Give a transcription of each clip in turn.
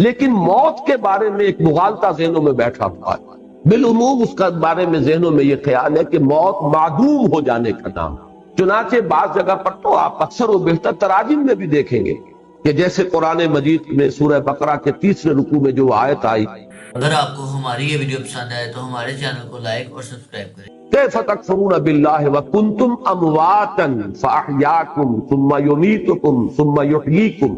لیکن موت کے بارے میں ایک مغالطہ ذہنوں میں بیٹھا ہوا ہے۔ بالعموم اس کا بارے میں ذہنوں میں یہ خیال ہے کہ موت معدوم ہو جانے کا نام، چنانچہ بعض جگہ پر تو آپ اکثر و بیشتر تراجم میں بھی دیکھیں گے کہ جیسے قرآن مجید میں سورہ بقرہ کے 30ویں رکوع میں جو آیت آئی، اگر آپ کو ہماری یہ ویڈیو پسند آئے تو ہمارے چینل کو لائک اور سبسکرائب کریں۔ کیف تکفرون باللہ وکنتم امواتا فاحیاکم ثم یمیتکم ثم یحییکم،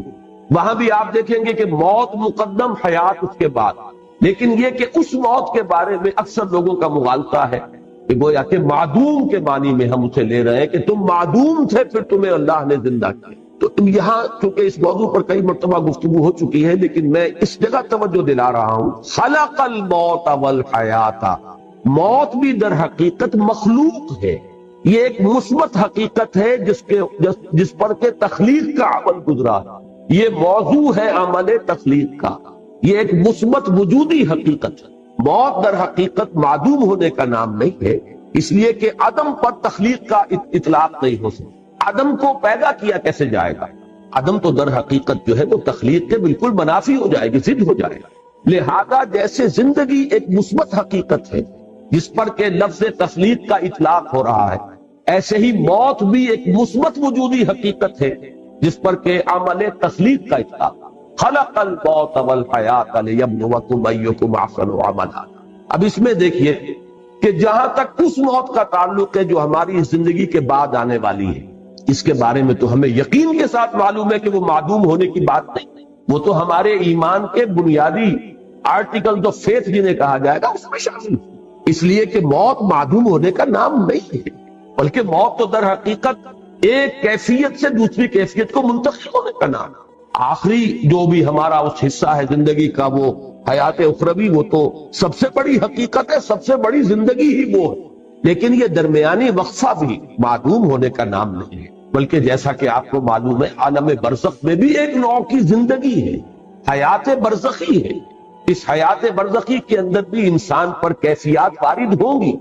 وہاں بھی آپ دیکھیں گے کہ موت مقدم، حیات اس کے بعد، لیکن یہ کہ اس موت کے بارے میں اکثر لوگوں کا مغالطہ ہے کہ گویا کہ معدوم کے معنی میں ہم اسے لے رہے ہیں کہ تم معدوم تھے پھر تمہیں اللہ نے زندہ کیا۔ تو یہاں چونکہ اس موضوع پر کئی مرتبہ گفتگو ہو چکی ہے، لیکن میں اس جگہ توجہ دلا رہا ہوں، خلق الموت والحیات، موت بھی در حقیقت مخلوق ہے، یہ ایک مثبت حقیقت ہے جس پر کہ تخلیق کا عمل گزرا، یہ موضوع ہے عمل تخلیق کا، یہ ایک مثبت وجودی حقیقت ہے۔ موت در حقیقت معدوم ہونے کا نام نہیں ہے، اس لیے کہ عدم پر تخلیق کا اطلاق نہیں ہو سکتا۔ عدم کو پیدا کیا کیسے جائے گا؟ عدم تو در حقیقت جو ہے وہ تخلیق کے بالکل منافی ہو جائے گی، ضد ہو جائے گا۔ لہذا جیسے زندگی ایک مثبت حقیقت ہے جس پر کہ لفظ تخلیق کا اطلاق ہو رہا ہے، ایسے ہی موت بھی ایک مثبت وجودی حقیقت ہے جس پر کہ عمل تخلیق کا اطلاق۔ خلق الموت والحیات لیبلوکم ایکم احسن عملا۔ اب اس میں دیکھیے کہ جہاں تک اس موت کا تعلق ہے جو ہماری اس زندگی کے بعد آنے والی ہے، اس کے بارے میں تو ہمیں یقین کے ساتھ معلوم ہے کہ وہ معدوم ہونے کی بات نہیں، وہ تو ہمارے ایمان کے بنیادی آرٹیکل آف فیتھ جنہیں کہا جائے گا اس میں شامل ہے، اس لیے کہ موت معدوم ہونے کا نام نہیں ہے، بلکہ موت تو در حقیقت ایک کیفیت سے دوسری کیفیت کو منتقل ہونے کا نام ہے۔ آخری جو بھی ہمارا اس حصہ ہے زندگی کا، وہ حیات اخروی، وہ تو سب سے بڑی حقیقت ہے، سب سے بڑی زندگی ہی وہ ہے، لیکن یہ درمیانی وقفہ بھی معدوم ہونے کا نام نہیں ہے، بلکہ جیسا کہ آپ کو معلوم ہے عالم برزخ میں بھی ایک نوع کی زندگی ہے، حیات برزخی ہے۔ اس حیات برزخی کے اندر بھی انسان پر کیفیات وارد ہوں گی،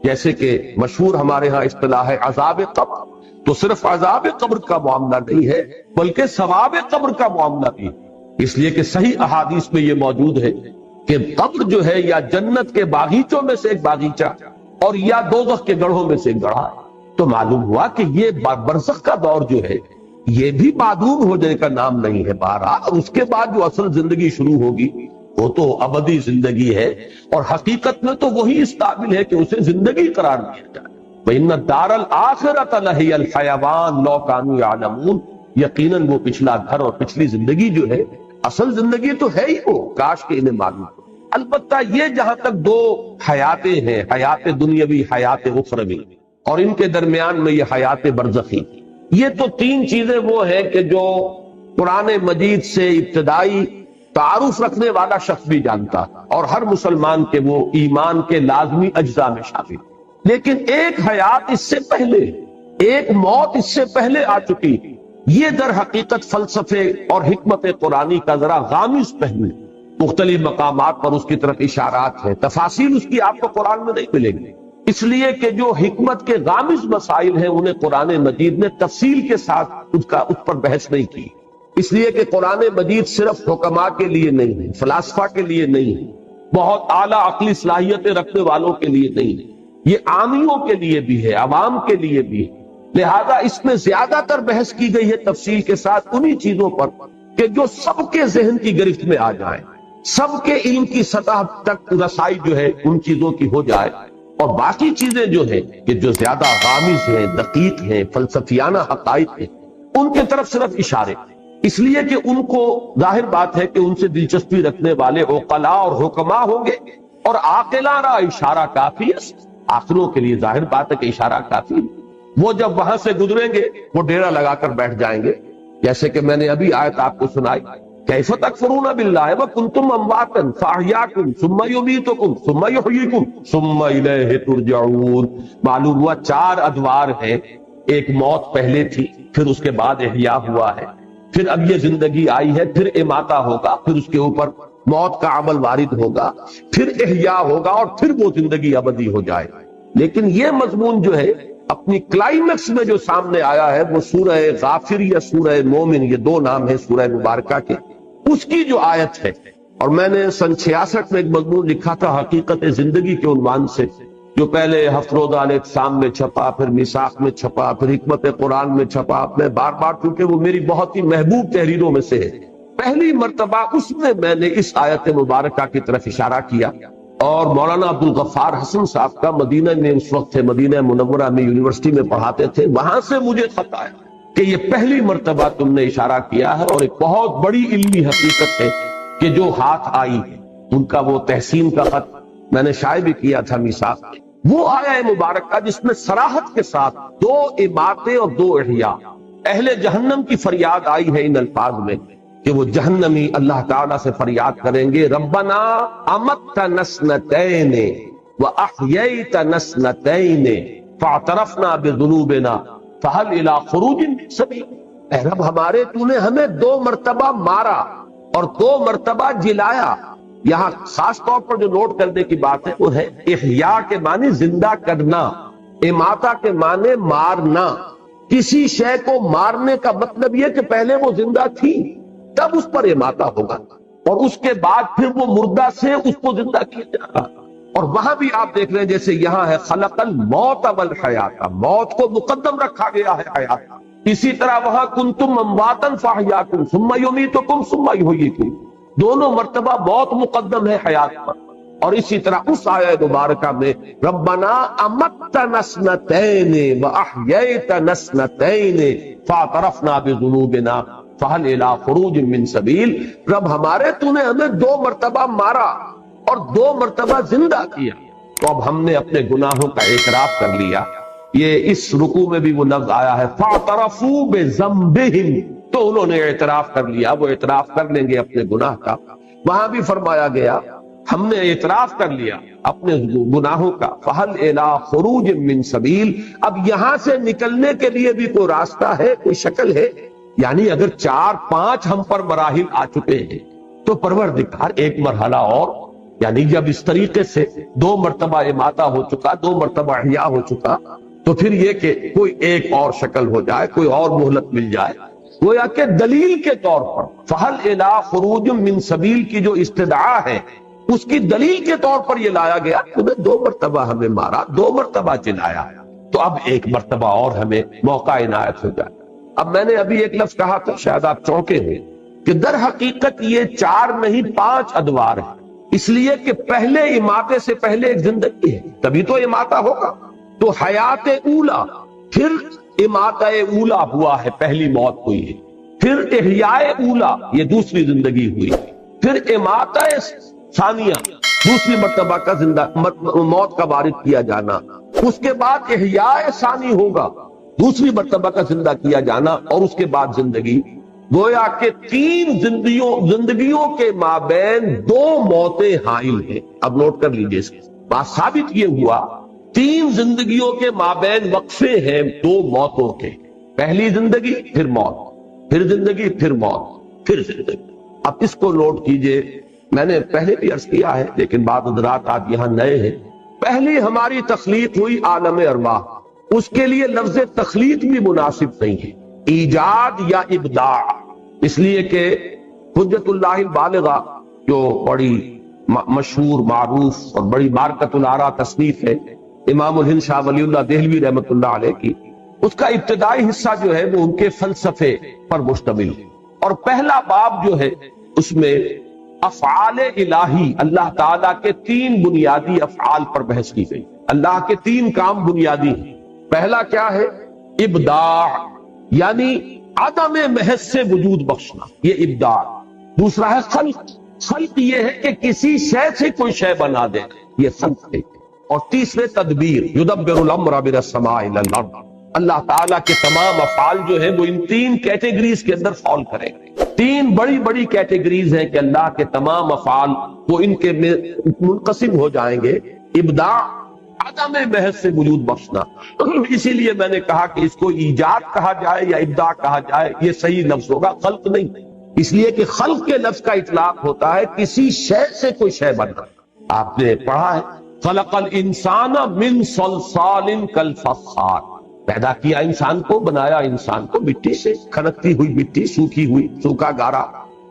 جیسے کہ مشہور ہمارے ہاں اصطلاح ہے عذاب قبر، تو صرف عذاب قبر کا معاملہ نہیں ہے بلکہ ثواب قبر کا معاملہ بھی ہے، اس لیے کہ صحیح احادیث میں یہ موجود ہے کہ قبر جو ہے یا جنت کے باغیچوں میں سے ایک باغیچہ اور یا دوزخ کے گڑھوں میں سے ایک گڑھا ہے۔ تو معلوم ہوا کہ یہ برزخ کا دور جو ہے یہ بھی معدوم ہونے کا نام نہیں ہے بہرحال، اور اس کے بعد جو اصل زندگی شروع ہوگی وہ تو ابدی زندگی ہے، اور حقیقت میں تو وہی اس قابل ہے کہ اسے زندگی قرار دیا جائے۔ وَإِنَّ الدَّارَ الْآخِرَةَ لَهِيَ الْحَيَوَانُ لَوْ كَانُوا يَعْلَمُونَ، یقیناً وہ پچھلا گھر اور پچھلی زندگی جو ہے اصل زندگی تو ہے ہی وہ، کاش کہ انہیں معلوم ہو۔ البتہ یہ جہاں تک دو حیاتیں ہیں، حیات دنیاوی، حیات اخروی، اور ان کے درمیان میں یہ حیات برزخی، یہ تو تین چیزیں وہ ہیں کہ جو قرآن مجید سے ابتدائی تعارف رکھنے والا شخص بھی جانتا اور ہر مسلمان کے وہ ایمان کے لازمی اجزاء میں شامل، لیکن ایک حیات اس سے پہلے، ایک موت اس سے پہلے آ چکی، یہ در حقیقت فلسفے اور حکمت قرآنی کا ذرا غامض پہلو، مختلف مقامات پر اس کی طرف اشارات ہیں، تفاصیل اس کی آپ کو قرآن میں نہیں ملیں گی، اس لیے کہ جو حکمت کے غامض مسائل ہیں انہیں قرآن مجید نے تفصیل کے ساتھ اس پر بحث نہیں کی، اس لیے کہ قرآن مجید صرف حکماء کے لیے نہیں ہے، فلاسفہ کے لیے نہیں ہے، بہت اعلیٰ عقلی صلاحیتیں رکھنے والوں کے لیے نہیں ہے، یہ عامیوں کے لیے بھی ہے، عوام کے لیے بھی ہے۔ لہذا اس میں زیادہ تر بحث کی گئی ہے تفصیل کے ساتھ انہی چیزوں پر کہ جو سب کے ذہن کی گرفت میں آ جائیں، سب کے علم کی سطح تک رسائی جو ہے ان چیزوں کی ہو جائے، اور باقی چیزیں جو ہیں کہ جو زیادہ غامض ہیں، دقیق ہیں، فلسفیانہ حقائق ہیں، ان کے طرف صرف اشارے، اس لیے کہ ان کو ظاہر بات ہے کہ ان سے دلچسپی رکھنے والے عقلاء اور حکماء ہوں گے، اور عاقلانہ اشارہ کافی ہے، عاقلوں کے لیے ظاہر بات ہے کہ اشارہ کافی ہے، وہ جب وہاں سے گزریں گے وہ ڈیرا لگا کر بیٹھ جائیں گے، جیسے کہ میں نے ابھی آیت آپ کو سنائی، کیف تکفرون باللہ وکنتم امواتا فاحیاکم ثم یمیتکم ثم یحییکم ثم الیہ ترجعون۔ معلوم ہوا چار ادوار ہیں، ایک موت پہلے تھی، پھر اس کے بعد احیاء ہوا ہے، پھر اب یہ زندگی آئی ہے، پھر اماتہ ہوگا، پھر اس کے اوپر موت کا عمل وارد ہوگا، پھر احیاء ہوگا، اور پھر وہ زندگی ابدی ہو جائے۔ لیکن یہ مضمون جو ہے اپنی کلائمیکس میں جو سامنے آیا ہے وہ سورہ غافر یا سورہ مومن، یہ دو نام ہیں سورہ مبارکہ کے، اس کی جو آیت ہے، اور میں نے سن 66 میں ایک مضمون لکھا تھا حقیقت زندگی کے عنوان سے، جو پہلے ہفت روزہ الاعتصام میں چھپا، پھر میثاق میں چھپا، پھر حکمت قرآن میں چھپا. میں بار بار، چونکہ وہ میری بہت ہی محبوب تحریروں میں سے ہے، پہلی مرتبہ اس میں نے اس آیت مبارکہ کی طرف اشارہ کیا. اور مولانا عبدالغفار حسن صاحب کا مدینہ میں اس وقت تھے، مدینہ منورہ میں یونیورسٹی میں پڑھاتے تھے، وہاں سے مجھے خط آیا کہ یہ پہلی مرتبہ تم نے اشارہ کیا ہے، اور ایک بہت بڑی علمی حقیقت ہے کہ جو ہاتھ آئی ہے. ان کا وہ تحسین کا خط میں نے شائع بھی کیا تھا میثاق، وہ آیا مبارکہ جس میں صراحت کے ساتھ 2 اماتیں اور 2 احیاء اہل جہنم کی فریاد آئی ہے ان الفاظ میں کہ وہ جہنمی اللہ تعالیٰ سے فریاد کریں گے، ربنا امتنا سنتین واحییتنا سنتین فاعترفنا بذنوبنا فہل الی خروج من سبیل. اے رب ہمارے، تو نے ہمیں 2 مرتبہ مارا اور 2 مرتبہ جلایا. یہاں خاص طور پر جو نوٹ کرنے کی بات ہے وہ ہے احیاء کے معنی زندہ کرنا، اماتہ کے معنی مارنا. کسی شے کو مارنے کا مطلب یہ کہ پہلے وہ زندہ تھی تب اس پر اماتہ ہوگا، اور اس کے بعد پھر وہ مردہ سے اس کو زندہ کیا جائے گا. اور وہاں بھی آپ دیکھ رہے ہیں جیسے یہاں ہے خلق الموت والحیات، موت کو مقدم رکھا گیا ہے حیات. اسی طرح وہاں کنتم امواتا فاحیاکم ثم یمیتکم ثم یحییکم، دونوں مرتبہ موت مقدم ہے حیات پر. اور اسی طرح اس آیت مبارکہ میں ربنا امتنا اثنتین واحییتنا اثنتین فاعترفنا بذنوبنا فہل الی خروج من سبیل، رب ہمارے، تو نے ہمیں 2 مرتبہ مارا اور 2 مرتبہ زندہ کیا، تو اب ہم نے اپنے گناہوں کا اعتراف کر لیا. یہ اس رکوع میں بھی وہ لفظ آیا ہے فاعترفوا بذنبہم، تو انہوں نے اعتراف کر لیا، وہ اعتراف کر لیں گے اپنے گناہ کا. وہاں بھی فرمایا گیا ہم نے اعتراف کر لیا اپنے گناہوں کا، فہل الی خروج من سبیل، اب یہاں سے نکلنے کے لیے بھی کوئی راستہ ہے، کوئی شکل ہے. یعنی اگر 4-5 ہم پر مراحل آ چکے ہیں تو پروردگار ایک مرحلہ اور، یعنی جب اس طریقے سے 2 مرتبہ اماتہ ہو چکا، 2 مرتبہ احیاء ہو چکا، تو پھر یہ کہ کوئی ایک اور شکل ہو جائے، کوئی اور مہلت مل جائے. گویا کہ دلیل کے طور پر فہل الی خروج من سبیل کی جو استدعا ہے اس کی دلیل کے طور پر یہ لایا گیا کہ 2 مرتبہ ہمیں مارا، 2 مرتبہ جلایا، تو اب 1 مرتبہ اور ہمیں موقع عنایت ہو جائے. اب میں نے ابھی ایک لفظ کہا تھا، شاید آپ چونکے ہیں، کہ در حقیقت یہ 4 نہیں 5 ادوار ہیں، اس لیے کہ پہلے اماتے سے پہلے ایک زندگی ہے، تبھی تو اماتہ ہوگا. تو حیات اولا، پھر اماتہ اولا ہوا ہے، پہلی موت ہوئی ہے، پھر احیاء اولا، یہ دوسری زندگی ہوئی، پھر اماتہ ثانیہ، دوسری مرتبہ کا زندہ موت کا وارد کیا جانا، اس کے بعد احیاء ثانی ہوگا، دوسری مرتبہ کا زندہ کیا جانا، اور اس کے بعد زندگی. گویا کہ 3 زندگیوں کے مابین 2 موتیں حائل ہیں. اب نوٹ کر لیجئے اس بات، ثابت یہ ہوا 3 زندگیوں کے مابین وقفے ہیں 2 موتوں کے، پہلی زندگی پھر موت، پھر زندگی پھر موت پھر زندگی. اب اس کو نوٹ کیجئے، میں نے پہلے بھی عرض کیا ہے لیکن بعض حضرات آج یہاں نئے ہیں. پہلی ہماری تخلیق ہوئی عالم ارواح، اس کے لیے لفظ تخلیق بھی مناسب نہیں ہے، ایجاد یا ابداع، اس لیے کہ حجت اللہ البالغہ جو بڑی مشہور معروف اور بڑی بارکۃ الآراء تصنیف ہے امام الہند شاہ ولی اللہ دہلوی رحمۃ اللہ علیہ کی، اس کا ابتدائی حصہ جو ہے وہ ان کے فلسفے پر مشتمل ہے. اور پہلا باب جو ہے اس میں افعال الہی، اللہ تعالیٰ کے 3 بنیادی افعال پر بحث کی گئی. اللہ کے 3 کام بنیادی ہیں. پہلا کیا ہے؟ ابداع، یعنی عدم محض سے وجود بخشنا، یہ ابداع. دوسرا ہے خلق، خلق یہ ہے کہ کسی شے سے کوئی شے بنا دے، یہ خلق ہے. اور تیسرے تدبیر، یدبر الامر من السماء الی الارض، اللہ تعالیٰ کے تمام افعال جو ہیں وہ ان 3 کیٹیگریز کے اندر فال کریں گے. 3 بڑی بڑی کیٹیگریز ہیں کہ اللہ کے تمام افعال وہ ان کے منقسم ہو جائیں گے. ابداع، عدم محض سے وجود بخشنا. اسی لیے میں نے کہا کہ اس کو ایجاد کہا جائے یا ابداع کہا جائے یہ صحیح لفظ ہوگا، خلق نہیں، اس لیے کہ خلق کے لفظ کا اطلاق ہوتا ہے کسی شے سے کوئی شے بننا. آپ نے پڑھا ہے خلق الانسان من صلصال کالفخار، پیدا کیا انسان کو، بنایا انسان کو مٹی سے، کھنکتی ہوئی مٹی، سوکھی ہوئی، سوکھا گارا.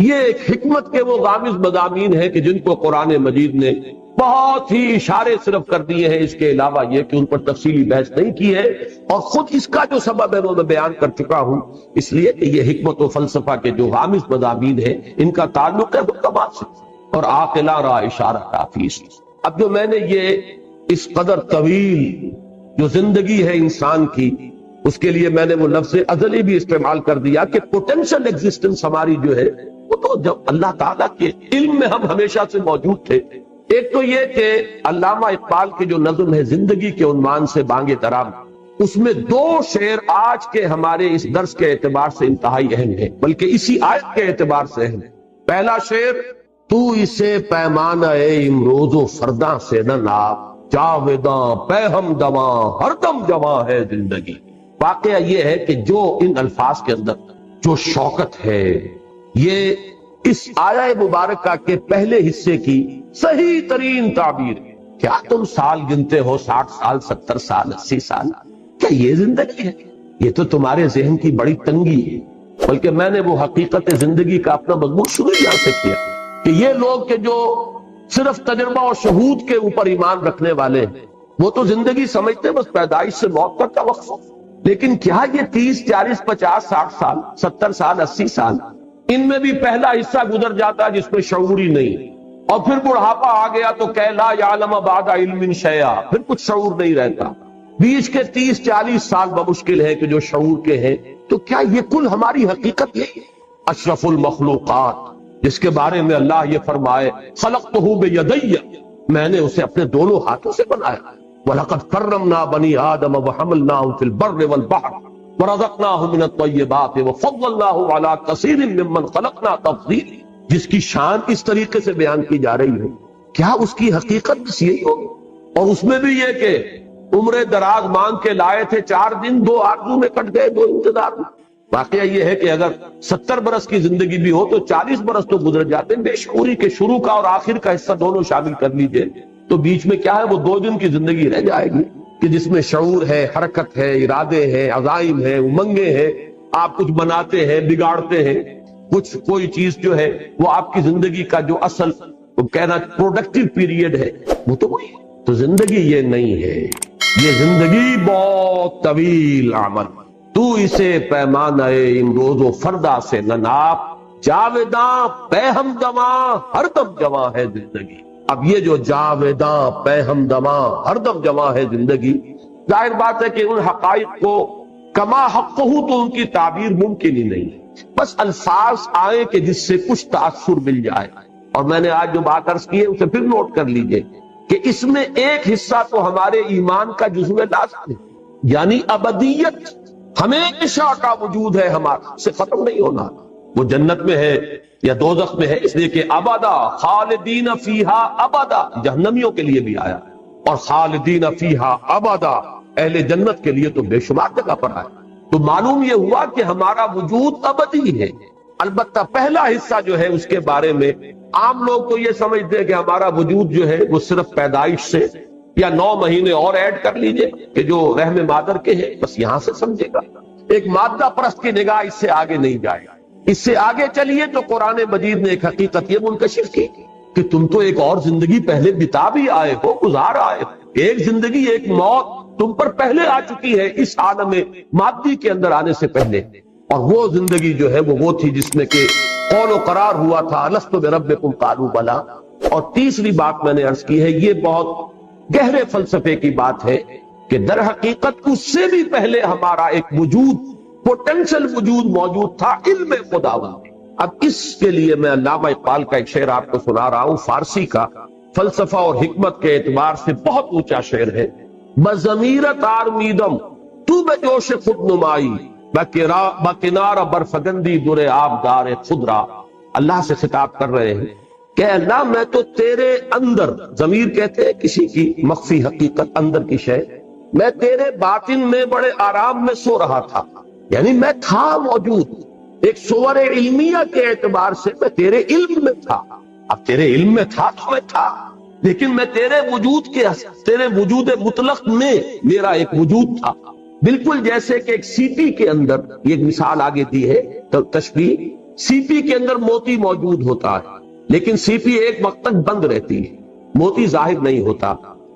یہ ایک حکمت کے وہ غامض مضامین ہیں کہ جن کو قرآن مجید نے بہت ہی اشارے صرف کر دیے ہیں، اس کے علاوہ یہ کہ ان پر تفصیلی بحث نہیں کی ہے، اور خود اس کا جو سبب ہے وہ میں بیان کر چکا ہوں، اس لیے کہ یہ حکمت و فلسفہ کے جو غامض مضامین ہیں ان کا تعلق ہے حکمات سے، اور عاقلہ را اشارہ کافی سے۔ اب جو میں نے یہ اس قدر طویل جو زندگی ہے انسان کی، اس کے لیے میں نے وہ لفظ ازلی بھی استعمال کر دیا کہ پوٹینشل ایگزسٹنس ہماری جو ہے وہ تو جب اللہ تعالیٰ کے علم میں ہم ہمیشہ سے موجود تھے۔ ایک تو یہ کہ علامہ اقبال کی جو نظم ہے زندگی کے عنوان سے بانگ ترام، اس میں دو شعر آج کے ہمارے اس درس کے اعتبار سے انتہائی اہم ہے، بلکہ اسی آیت کے اعتبار سے اہم ہے۔ پہلا شعر، تو اسے پیمانہ امروز و فرداں سے نہ ناپ، جاویداں پہ ہم دواں ہر دم جواں ہے زندگی۔ واقعہ یہ ہے کہ جو ان الفاظ کے اندر جو شوقت ہے، یہ اس آیہ مبارکہ کے پہلے حصے کی صحیح ترین تعبیر ہے۔ کیا تم سال گنتے ہو 60 سال 70 سال 80 سال؟ کیا یہ زندگی ہے؟ یہ تو تمہارے ذہن کی بڑی تنگی ہے۔ بلکہ میں نے وہ حقیقت زندگی کا اپنا مضمون شروع یہاں سے کیا کہ یہ لوگ کہ جو صرف تجربہ اور شہود کے اوپر ایمان رکھنے والے ہیں، وہ تو زندگی سمجھتے بس پیدائش سے موت تک کا وقت ہو، لیکن کیا یہ 30 40 50 60 سال 70 سال 80 سال، ان میں بھی پہلا حصہ گزر جاتا ہے جس میں شعور ہی نہیں، اور پھر بڑھاپا آ گیا تو کہ لا یعلم بعد علم شیئا، پھر کچھ شعور نہیں رہتا۔ بیچ کے 30 40 سال بمشکل ہے کہ جو شعور کے ہیں، تو کیا یہ کل ہماری حقیقت یہی ہے؟ اشرف المخلوقات جس کے بارے میں اللہ یہ فرمائے خلقتہ بیدی، میں نے اسے اپنے دونوں ہاتھوں سے بنایا، وَلَقَدْ كَرَّمْنَا بَنِي آدَمَ وَحَمَلْنَاهُمْ فِي الْبَرِّ وَالْبَحْرِ وَرَزَقْنَاهُمْ مِنَ الطَّيِّبَاتِ وَفَضَّلْنَاهُمْ عَلَى كَثِيرٍ مِّمَّنْ خَلَقْنَا تَفْضِيلًا، جس کی شان اس طریقے سے بیان کی جا رہی ہے، کیا اس کی حقیقت بس یہی ہوگی؟ اور اس میں بھی یہ کہ عمر دراز مانگ کے لائے تھے، 4 دن 2 آرزو میں کٹ گئے، 2 انتظار میں۔ واقعہ یہ ہے کہ اگر 70 برس کی زندگی بھی ہو تو 40 برس تو گزر جاتے ہیں، بے شعوری کے شروع کا اور آخر کا حصہ دونوں شامل کر لیجئے، تو بیچ میں کیا ہے وہ 2 دن کی زندگی رہ جائے گی کہ جس میں شعور ہے، حرکت ہے، ارادے ہیں، عزائم ہیں، امنگیں ہیں، آپ کچھ بناتے ہیں، بگاڑتے ہیں، کچھ کوئی چیز جو ہے وہ آپ کی زندگی کا جو اصل کہنا پروڈکٹیو پیریڈ ہے وہ تو وہی ہے۔ تو زندگی یہ نہیں ہے، یہ زندگی بہت طویل عمل، تو اسے پیمانہ امروز و فردا سے نہ ناپ، جاویداں پہ ہم دواں ہر دم جواں ہے زندگی۔ اب یہ جو جاویداں پہ ہم دواں ہر دم جواں ہے زندگی، ظاہر بات ہے کہ ان حقائق کو کما حق ہو تو ان کی تعبیر ممکن ہی نہیں ہے، بس الفاظ آئیں کہ جس سے کچھ تاثر مل جائے۔ اور میں نے آج جو بات عرض کی ہے اسے پھر نوٹ کر لیجئے کہ اس میں ایک حصہ تو ہمارے ایمان کا جزو لازم ہے، یعنی ابدیت، ہمیشہ کا وجود ہے ہمارا، سے ختم نہیں ہونا۔ وہ جنت میں ہے یا دوزخ میں ہے، اس لیے کہ ابدا خالدین فیہا ابدا جہنمیوں کے لیے بھی آیا، اور خالدین فیہا ابدا اہل جنت کے لیے تو بے شمار جگہ پر آیا۔ تو معلوم یہ ہوا کہ ہمارا وجود ابدی ہے۔ البتہ پہلا حصہ جو ہے اس کے بارے میں عام لوگ تو یہ سمجھتے ہیں کہ ہمارا وجود جو ہے وہ صرف پیدائش سے یا 9 مہینے اور ایڈ کر لیجئے کہ جو رحم مادر کے ہیں، بس یہاں سے سمجھے گا۔ ایک مادہ پرست کی نگاہ اس سے آگے نہیں جائے گا۔ اس سے آگے چلیے تو قرآن مجید نے ایک حقیقت یہ منکشف کی کہ تم تو ایک اور زندگی پہلے بتا بھی آئے ہو، گزار آئے ہو، ایک زندگی ایک موت تم پر پہلے آ چکی ہے اس عالم مادی کے اندر آنے سے پہلے، اور وہ زندگی جو ہے وہ تھی جس میں کہ قول و قرار ہوا تھا الست بربکم قالوا بلا۔ اور تیسری بات میں نے عرض کی ہے، یہ بہت گہرے فلسفے کی بات ہے کہ در حقیقت اس سے بھی پہلے ہمارا ایک وجود، پوٹینشل وجود موجود تھا، علم خداوند۔ اب اس کے لیے میں علامہ اقبال کا ایک شعر آپ کو سنا رہا ہوں، فارسی کا، فلسفہ اور حکمت کے اعتبار سے بہت اونچا شعر ہے۔ بضمیرت آرمیدم تو بے جوش خود نمائی، بکنار برفگندی در آبدار خود را۔ اللہ سے خطاب کر رہے ہیں کہ اللہ میں تو تیرے اندر، ضمیر کہتے ہیں کسی کی مخفی حقیقت، اندر کی شے، میں تیرے باطن میں بڑے آرام میں سو رہا تھا، یعنی میں تھا موجود، ایک صور علمیہ کے اعتبار سے میں تیرے علم میں تھا۔ اب تیرے علم میں تھا تو میں تھا، لیکن میں تیرے وجود مطلق میں میرا ایک وجود تھا، بالکل جیسے کہ ایک سیٹی کے اندر، یہ ایک مثال آگے دی ہے تو تشبیہ، سی پی کے اندر موتی موجود ہوتا ہے، لیکن سی پی ایک وقت تک بند رہتی ہے، موتی ظاہر نہیں ہوتا۔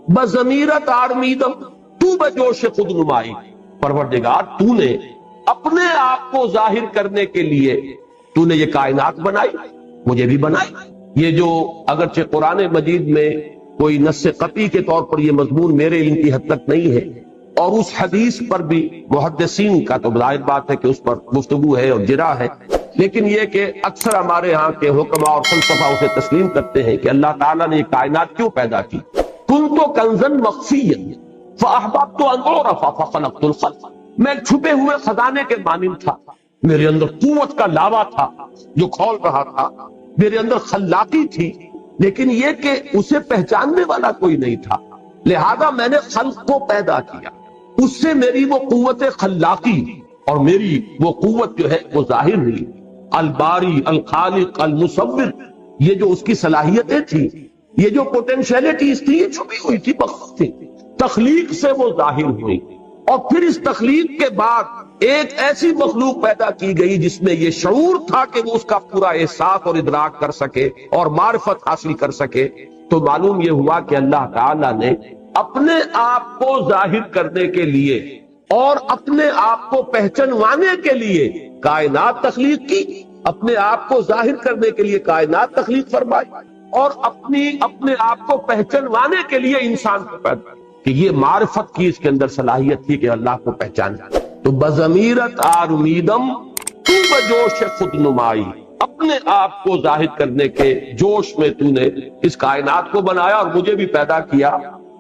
بضمیرت آرمیدم، تو بجوش خود نمائی، پروردگار تو نے اپنے آپ کو ظاہر کرنے کے لیے تو نے یہ کائنات بنائی، مجھے بھی بنائی۔ یہ جو اگرچہ قرآن مجید میں کوئی نص قطعی کے طور پر یہ مضمون میرے علم کی حد تک نہیں ہے، اور اس حدیث پر بھی محدثین کا تو ظاہر بات ہے کہ اس پر گفتگو ہے اور جرا ہے، لیکن یہ کہ اکثر ہمارے ہاں کے حکماء اور فلسفہ اسے تسلیم کرتے ہیں کہ اللہ تعالیٰ نے یہ کائنات کیوں پیدا کی۔ کنت کنزا مخفیا فاحببت ان اعرف فخلقت الخلق، میں چھپے ہوئے خزانے کے مانند تھا، میرے اندر قوت کا لاوا تھا جو کھول رہا تھا، میرے اندر خلاقی تھی، لیکن یہ کہ اسے پہچاننے والا کوئی نہیں تھا، لہذا میں نے خلق کو پیدا کیا، اس سے میری وہ قوت خلاقی اور میری وہ قوت جو ہے وہ ظاہر ہوئی۔ الباری الخالق المصور، یہ جو اس کی صلاحیتیں تھی، یہ جو پوٹینشیلٹیز تھی، یہ چھپی ہوئی تھی، مخفی تھی، تخلیق سے وہ ظاہر ہوئی۔ اور پھر اس تخلیق کے بعد ایک ایسی مخلوق پیدا کی گئی جس میں یہ شعور تھا کہ وہ اس کا پورا احساس اور ادراک کر سکے اور معرفت حاصل کر سکے۔ تو معلوم یہ ہوا کہ اللہ تعالیٰ نے اپنے آپ کو ظاہر کرنے کے لیے اور اپنے آپ کو پہچانوانے کے لیے کائنات تخلیق کی، اپنے آپ کو ظاہر کرنے کے لیے کائنات تخلیق فرمائی، اور اپنے آپ کو پہچانوانے کے لیے انسان کو پیدا کیا، کہ یہ معرفت کی اس کے اندر صلاحیت تھی کہ اللہ کو پہچانا۔ تو بضمیرت آرمیدم تو بجوش خود نمائی، اپنے آپ کو ظاہر کرنے کے جوش میں تو نے اس کائنات کو بنایا اور مجھے بھی پیدا کیا۔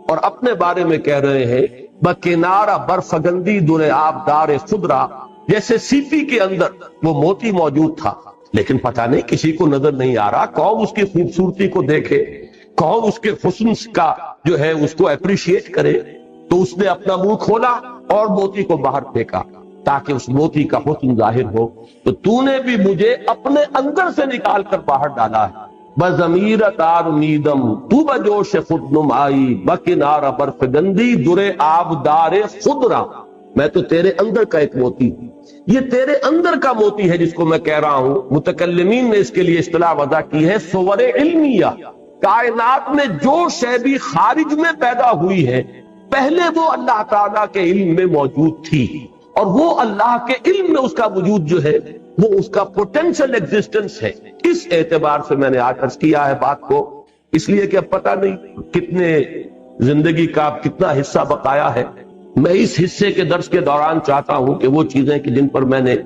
اور اپنے بارے میں کہہ رہے ہیں بکنارہ برفگندی در آبدار خضرا، جیسے سی پی کے اندر وہ موتی موجود تھا، لیکن پتہ نہیں کسی کو نظر نہیں آ رہا، کون اس کی خوبصورتی کو دیکھے، کون اس کے حسن کا جو ہے اس کو اپریشیٹ کرے۔ تو اس نے اپنا منہ کھولا اور موتی کو باہر پھینکا تاکہ اس موتی کا حسن ظاہر ہو۔ تو نے بھی مجھے اپنے اندر سے نکال کر باہر ڈالا ہے۔ بضمیرت آرمیدم تو بجوش خود نمائی، بکنارہ برفگندی در آبدار خضرا، میں تو تیرے اندر کا ایک موتی ہوں۔ یہ تیرے اندر کا موتی ہے جس کو میں کہہ رہا ہوں۔ متکلمین نے اس کے لیے اصطلاح وضع کی ہے صور علمیہ۔ کائنات میں جو شے بھی خارج میں پیدا ہوئی ہے، پہلے وہ اللہ تعالیٰ کے علم میں موجود تھی، اور وہ اللہ کے علم میں اس کا وجود جو ہے وہ اس کا پوٹینشل ایگزسٹنس ہے۔ اس اعتبار سے میں نے آج عرض کیا ہے بات کو، اس لیے کہ اب پتہ نہیں کتنے زندگی کا کتنا حصہ بقایا ہے۔ میں اس حصے کے درس کے دوران چاہتا ہوں کہ وہ چیزیں کہ جن پر میں نے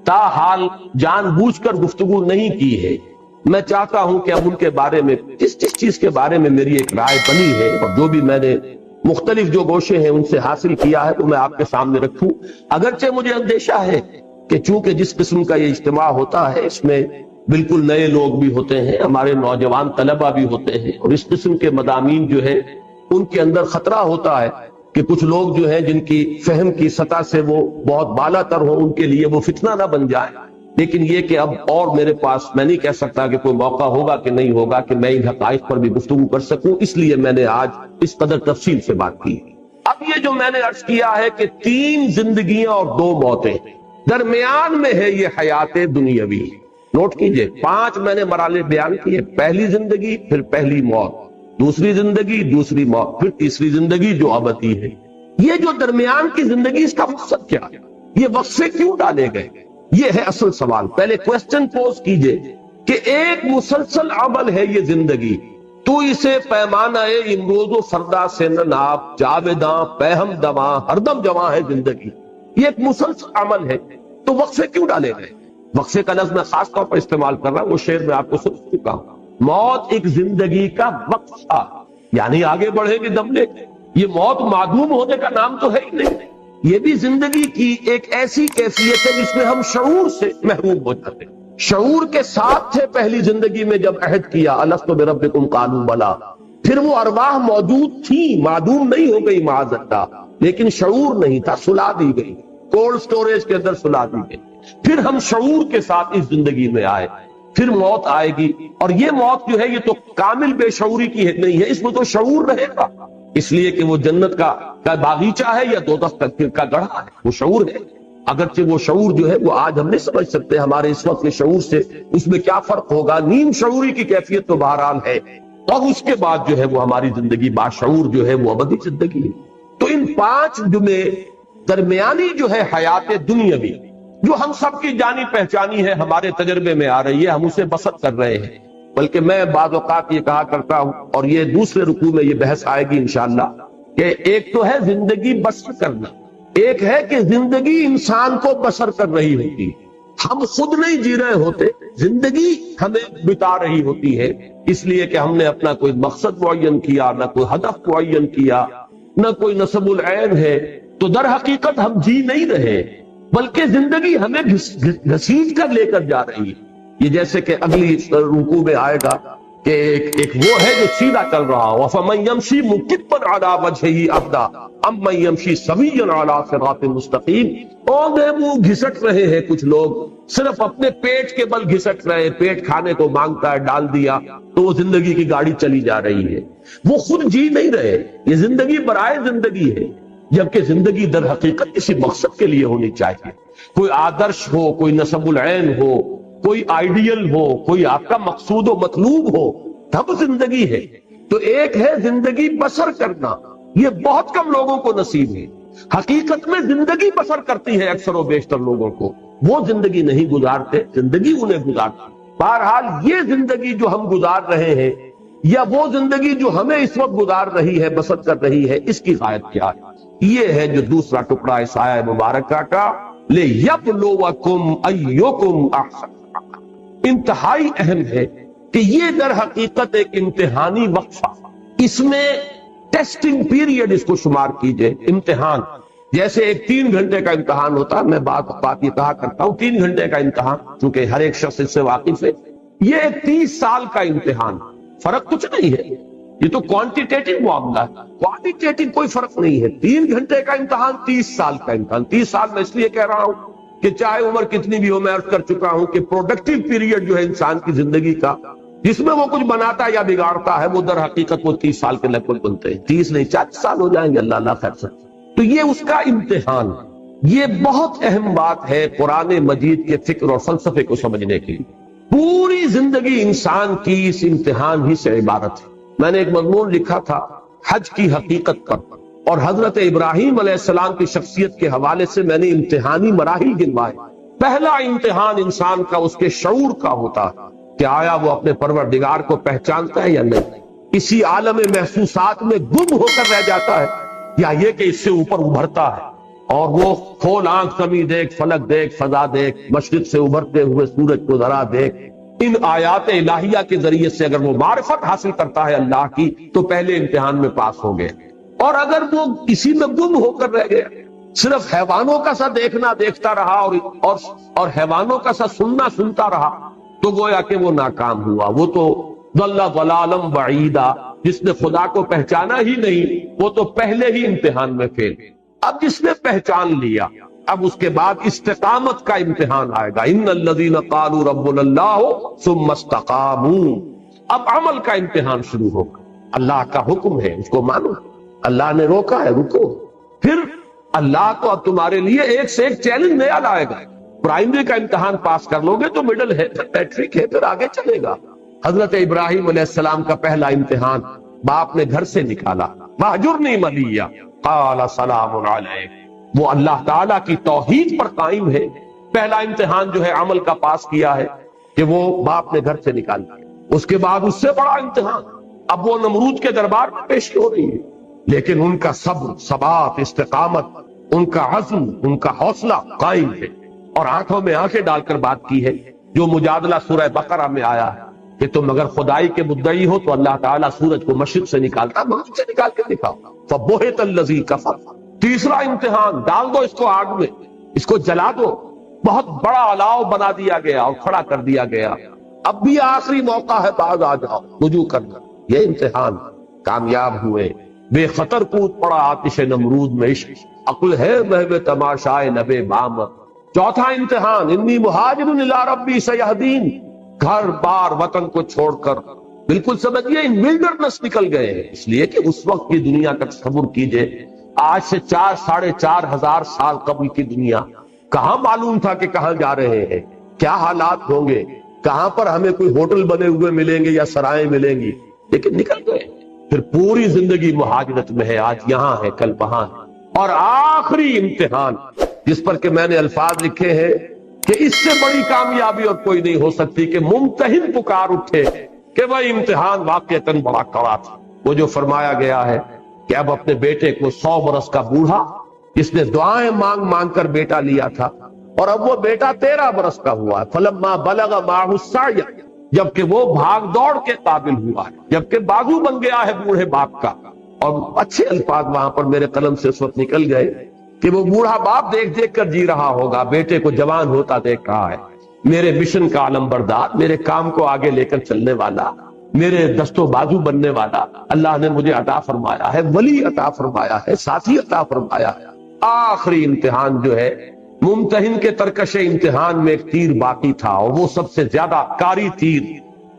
تاحال جان بوجھ کر گفتگو نہیں کی ہے، میں چاہتا ہوں کہ اب ان کے بارے میں جس چیز کے بارے میں میری ایک رائے بنی ہے اور جو بھی میں نے مختلف جو گوشے ہیں ان سے حاصل کیا ہے، تو میں آپ کے سامنے رکھوں۔ اگرچہ مجھے اندیشہ ہے کہ چونکہ جس قسم کا یہ اجتماع ہوتا ہے اس میں بالکل نئے لوگ بھی ہوتے ہیں، ہمارے نوجوان طلبہ بھی ہوتے ہیں، اور اس قسم کے مضامین جو ہے ان کے اندر خطرہ ہوتا ہے کہ کچھ لوگ جو ہیں جن کی فہم کی سطح سے وہ بہت بالا تر ہوں، ان کے لیے وہ فتنہ نہ بن جائے۔ لیکن یہ کہ اب اور میرے پاس میں نہیں کہہ سکتا کہ کوئی موقع ہوگا کہ نہیں ہوگا کہ میں ان حقائق پر بھی گفتگو کر سکوں، اس لیے میں نے آج اس قدر تفصیل سے بات کی۔ اب یہ جو میں نے عرض کیا ہے کہ 3 زندگیاں اور 2 موتیں، درمیان میں ہے یہ حیات دنیاوی۔ نوٹ کیجئے 5 میں نے مرحلے بیان کیے، پہلی زندگی، پھر پہلی موت، دوسری زندگی، دوسری موت، پھر تیسری زندگی جو ابدی ہے۔ یہ جو درمیان کی زندگی، اس کا مقصد کیا ہے؟ یہ وقفے کیوں ڈالے گئے؟ یہ ہے اصل سوال۔ پہلے کوسچن پوز کیجئے کہ ایک مسلسل عمل ہے یہ زندگی، تو اسے پیمانہ امروز و فردا سے نہ ناپ، جاویداں پہم دواں ہر دم جواں ہے زندگی۔ یہ ایک مسلسل عمل ہے، تو وقفے کیوں ڈالے گئے؟ وقفے کا لفظ میں خاص طور پر استعمال کر رہا ہوں، وہ شعر میں آپ کو سن چکا ہوں۔ موت ایک زندگی کا وقفہ، یعنی آگے بڑھے گی دم لے کے۔ یہ موت معدوم ہونے کا نام تو ہے ہی نہیں، یہ بھی زندگی کی ایک ایسی کیفیت ہے جس میں ہم شعور سے محروم ہو جاتے ہیں۔ شعور کے ساتھ تھے پہلی زندگی میں جب عہد کیا الست بربکم قالوا بلا، پھر وہ ارواح موجود تھی، معدوم نہیں ہو گئی معاذ اللہ، لیکن شعور نہیں تھا، سلا دی گئی، کولڈ سٹوریج کے اندر سلا دی گئی۔ پھر ہم شعور کے ساتھ اس زندگی میں آئے، پھر موت آئے گی، اور یہ موت جو ہے یہ تو کامل بے شعوری کی نہیں ہے، اس میں تو شعور رہے گا، اس لیے کہ وہ جنت کا باغیچہ ہے یا دوزخ کا گڑھا ہے، وہ شعور ہے۔ اگرچہ وہ شعور جو ہے وہ آج ہم نہیں سمجھ سکتے ہمارے اس وقت کے شعور سے اس میں کیا فرق ہوگا، نیم شعوری کی کیفیت تو بہرحال ہے، اور اس کے بعد جو ہے وہ ہماری زندگی باشعور جو ہے وہ ابدی زندگی ہے۔ تو ان 5 میں درمیانی جو ہے حیات دنیاوی جو ہم سب کی جانی پہچانی ہے، ہمارے تجربے میں آ رہی ہے، ہم اسے بسر کر رہے ہیں۔ بلکہ میں بعض اوقات یہ کہا کرتا ہوں، اور یہ دوسرے رکوع میں یہ بحث آئے گی انشاءاللہ، کہ ایک تو ہے زندگی بسر کرنا، ایک ہے کہ زندگی انسان کو بسر کر رہی ہوتی ہے۔ ہم خود نہیں جی رہے ہوتے، زندگی ہمیں بتا رہی ہوتی ہے، اس لیے کہ ہم نے اپنا کوئی مقصد معین کیا، نہ کوئی ہدف معین کیا، نہ کوئی نصب العین ہے، تو در حقیقت ہم جی نہیں رہے، بلکہ زندگی ہمیں گھسیٹ کر لے کر جا رہی ہے۔ یہ جیسے کہ اگلی رکوع میں آئے گا کہ ایک وہ ہے جو سیدھا چل رہا ہو، فَمَن يَمْشِي مُكِبًّا عَلَى وَجْهِهِ أَهْدَىٰ أَمَّن يَمْشِي سَوِيًّا عَلَى صِرَاطٍ مُسْتَقِيمٍ۔ اور وہ گھسٹ رہے ہیں، کچھ لوگ صرف اپنے پیٹ کے بل گھسٹ رہے ہیں، پیٹ کھانے کو مانگتا ہے، ڈال دیا تو وہ زندگی کی گاڑی چلی جا رہی ہے، وہ خود جی نہیں رہے، یہ زندگی برائے زندگی ہے، جبکہ زندگی در حقیقت کسی مقصد کے لیے ہونی چاہیے، کوئی آدرش ہو، کوئی نصب العین ہو، کوئی آئیڈیل ہو، کوئی آپ کا مقصود و مطلوب ہو، تب زندگی ہے۔ تو ایک ہے زندگی بسر کرنا، یہ بہت کم لوگوں کو نصیب ہے۔ حقیقت میں زندگی بسر کرتی ہے اکثر و بیشتر لوگوں کو، وہ زندگی نہیں گزارتے، زندگی انہیں گزارتی۔ بہرحال یہ زندگی جو ہم گزار رہے ہیں، یا وہ زندگی جو ہمیں اس وقت گزار رہی ہے، بسر کر رہی ہے، اس کی غائب کیا ہے؟ یہ ہے جو دوسرا ٹکڑا اس آیہ مبارکہ کا، لِيَبْلُوَكُمْ أَيُّكُمْ أَحْسَنُ۔ انتہائی اہم ہے کہ یہ در حقیقت ایک امتحانی وقفہ، اس میں ٹیسٹنگ پیریڈ اس کو شمار کیجئے، امتحان، جیسے ایک 3 گھنٹے کا امتحان ہوتا ہے، میں بات یہ کہا کرتا ہوں 3 گھنٹے کا امتحان، چونکہ ہر ایک شخص اس سے واقف ہے، یہ ایک 30 سال کا امتحان، فرق کچھ نہیں ہے، یہ تو کوانٹیٹیٹو معاملہ ہے، کوانٹیٹیٹو کوئی فرق نہیں ہے۔ 3 گھنٹے کا امتحان، 30 سال کا امتحان۔ 30 سال میں اس لیے کہہ رہا ہوں کہ چاہے عمر کتنی بھی ہو، میں عرض کر چکا ہوں کہ پروڈکٹیو پیریڈ جو ہے انسان کی زندگی کا، جس میں وہ کچھ بناتا ہے یا بگاڑتا ہے، وہ در حقیقت وہ 30 سال کے لگ بھگ بنتے ہیں، 30 نہیں 40 سال ہو جائیں گے، اللہ خیر سے۔ تو یہ اس کا امتحان، یہ بہت اہم بات ہے قرآن مجید کے فکر اور فلسفے کو سمجھنے کے لیے۔ پوری زندگی انسان کی اس امتحان ہی سے عبارت ہے۔ میں نے ایک مضمون لکھا تھا حج کی حقیقت پر، اور حضرت ابراہیم علیہ السلام کی شخصیت کے حوالے سے میں نے امتحانی مراحل گنوائے۔ پہلا امتحان انسان کا اس کے شعور کا ہوتا ہے کہ آیا وہ اپنے پروردگار کو پہچانتا ہے یا نہیں، اسی عالم محسوسات میں گم ہو کر رہ جاتا ہے، یا یہ کہ اس سے اوپر ابھرتا ہے، اور وہ کھول آنکھ زمین دیکھ، فلک دیکھ، فضا دیکھ، مشرق سے ابھرتے ہوئے سورج کو ذرا دیکھ۔ ان آیات الہیہ کے ذریعے سے اگر وہ معرفت حاصل کرتا ہے اللہ کی، تو پہلے امتحان میں پاس ہو گئے، اور اگر وہ اسی میں گم ہو کر رہ گیا، صرف حیوانوں کا سا دیکھنا دیکھتا رہا اور حیوانوں کا سا سننا سنتا رہا، تو گویا کہ وہ ناکام ہوا، وہ تو ضل ضلالا بعیدا، جس نے خدا کو پہچانا ہی نہیں، وہ تو پہلے ہی امتحان میں فیل۔ اب جس نے پہچان لیا، اب اس کے بعد استقامت کا امتحان آئے گا، ان الذین قالوا ربنا اللہ ثم استقاموا۔ اب عمل کا امتحان شروع ہوگا، اللہ کا حکم ہے اس کو مانو، اللہ نے روکا ہے رکو، پھر اللہ تو اب تمہارے لیے ایک سے ایک چیلنج نیا لائے گا۔ پرائمری کا امتحان پاس کر لو گے تو مڈل ہے، پھر میٹرک ہے، پھر آگے چلے گا۔ حضرت ابراہیم علیہ السلام کا پہلا امتحان، باپ نے گھر سے نکالا، مہجرنی ملیہ قال سلام علیک، وہ اللہ تعالیٰ کی توحید پر قائم ہے۔ پہلا امتحان جو ہے عمل کا پاس کیا ہے کہ وہ باپ نے گھر سے نکال دیا۔ اس کے بعد اس سے بڑا امتحان، اب وہ نمرود کے دربار میں پیش ہو رہی ہے، لیکن ان کا صبر، ثبات، استقامت، ان کا عزم، ان کا حوصلہ قائم ہے، اور آنکھوں میں آنکھیں ڈال کر بات کی ہے، جو مجادلہ سورہ بقرہ میں آیا ہے کہ تم اگر خدائی کے مدعی ہو تو اللہ تعالیٰ سورج کو مشرق سے نکالتا، مغرب سے نکال کے دکھاؤ، فَبُہِتَ الَّذِي كَفَرَ۔ تیسرا امتحان، ڈال دو اس کو آگ میں، اس کو جلا دو، بہت بڑا الاؤ بنا دیا گیا اور کھڑا کر دیا گیا، اب بھی آخری موقع ہے، باز آ جاؤ، رجوع کرنا۔ یہ امتحان، کامیاب ہوئے، بے خطر کود پڑا آتش نمرود میں، عشق عقل ہے محو تماشائے نبے بام۔ چوتھا امتحان، انی مہاجر الی ربی سیہدین، گھر بار وطن کو چھوڑ کر بالکل سمجھیے ان ولڈرنس نکل گئے ہیں، اس لیے کہ اس وقت کی دنیا کا تصور کیجئے، آج سے 4 ساڑھے 4 ہزار سال قبل کی دنیا، کہاں معلوم تھا کہ کہاں جا رہے ہیں، کیا حالات ہوں گے، کہاں پر ہمیں کوئی ہوٹل بنے ہوئے ملیں گے یا سرائیں ملیں گی، لیکن نکل گئے۔ پھر پوری زندگی مہاجرت میں ہے، آج یہاں ہے کل وہاں ہے۔ اور آخری امتحان جس پر کہ میں نے الفاظ لکھے ہیں کہ اس سے بڑی کامیابی اور کوئی نہیں ہو سکتی کہ ممتحن پکار اٹھے کہ بھائی امتحان واقعتاً بڑا کڑا تھا۔ وہ جو فرمایا گیا ہے کہ اب اپنے بیٹے کو 100 برس کا بوڑھا جس نے دعائیں مانگ مانگ کر بیٹا لیا تھا، اور اب وہ بیٹا 13 برس کا ہوا ہے، فلما بلغ معه السعی، جبکہ وہ بھاگ دوڑ کے قابل ہوا ہے، جبکہ بازو بن گیا ہے بوڑھے باپ کا۔ اور اچھے الفاظ وہاں پر میرے قلم سے اس وقت نکل گئے کہ وہ بوڑھا باپ دیکھ دیکھ کر جی رہا ہوگا، بیٹے کو جوان ہوتا دیکھ رہا ہے، میرے مشن کا علم بردار، میرے کام کو آگے لے کر چلنے والا، میرے دست و بازو بننے والا اللہ نے مجھے عطا فرمایا ہے، ولی عطا فرمایا ہے، ساتھی عطا فرمایا ہے۔ آخری امتحان جو ہے ممتحن کے ترکش امتحان میں ایک تیر باقی تھا، اور وہ سب سے زیادہ کاری تیر،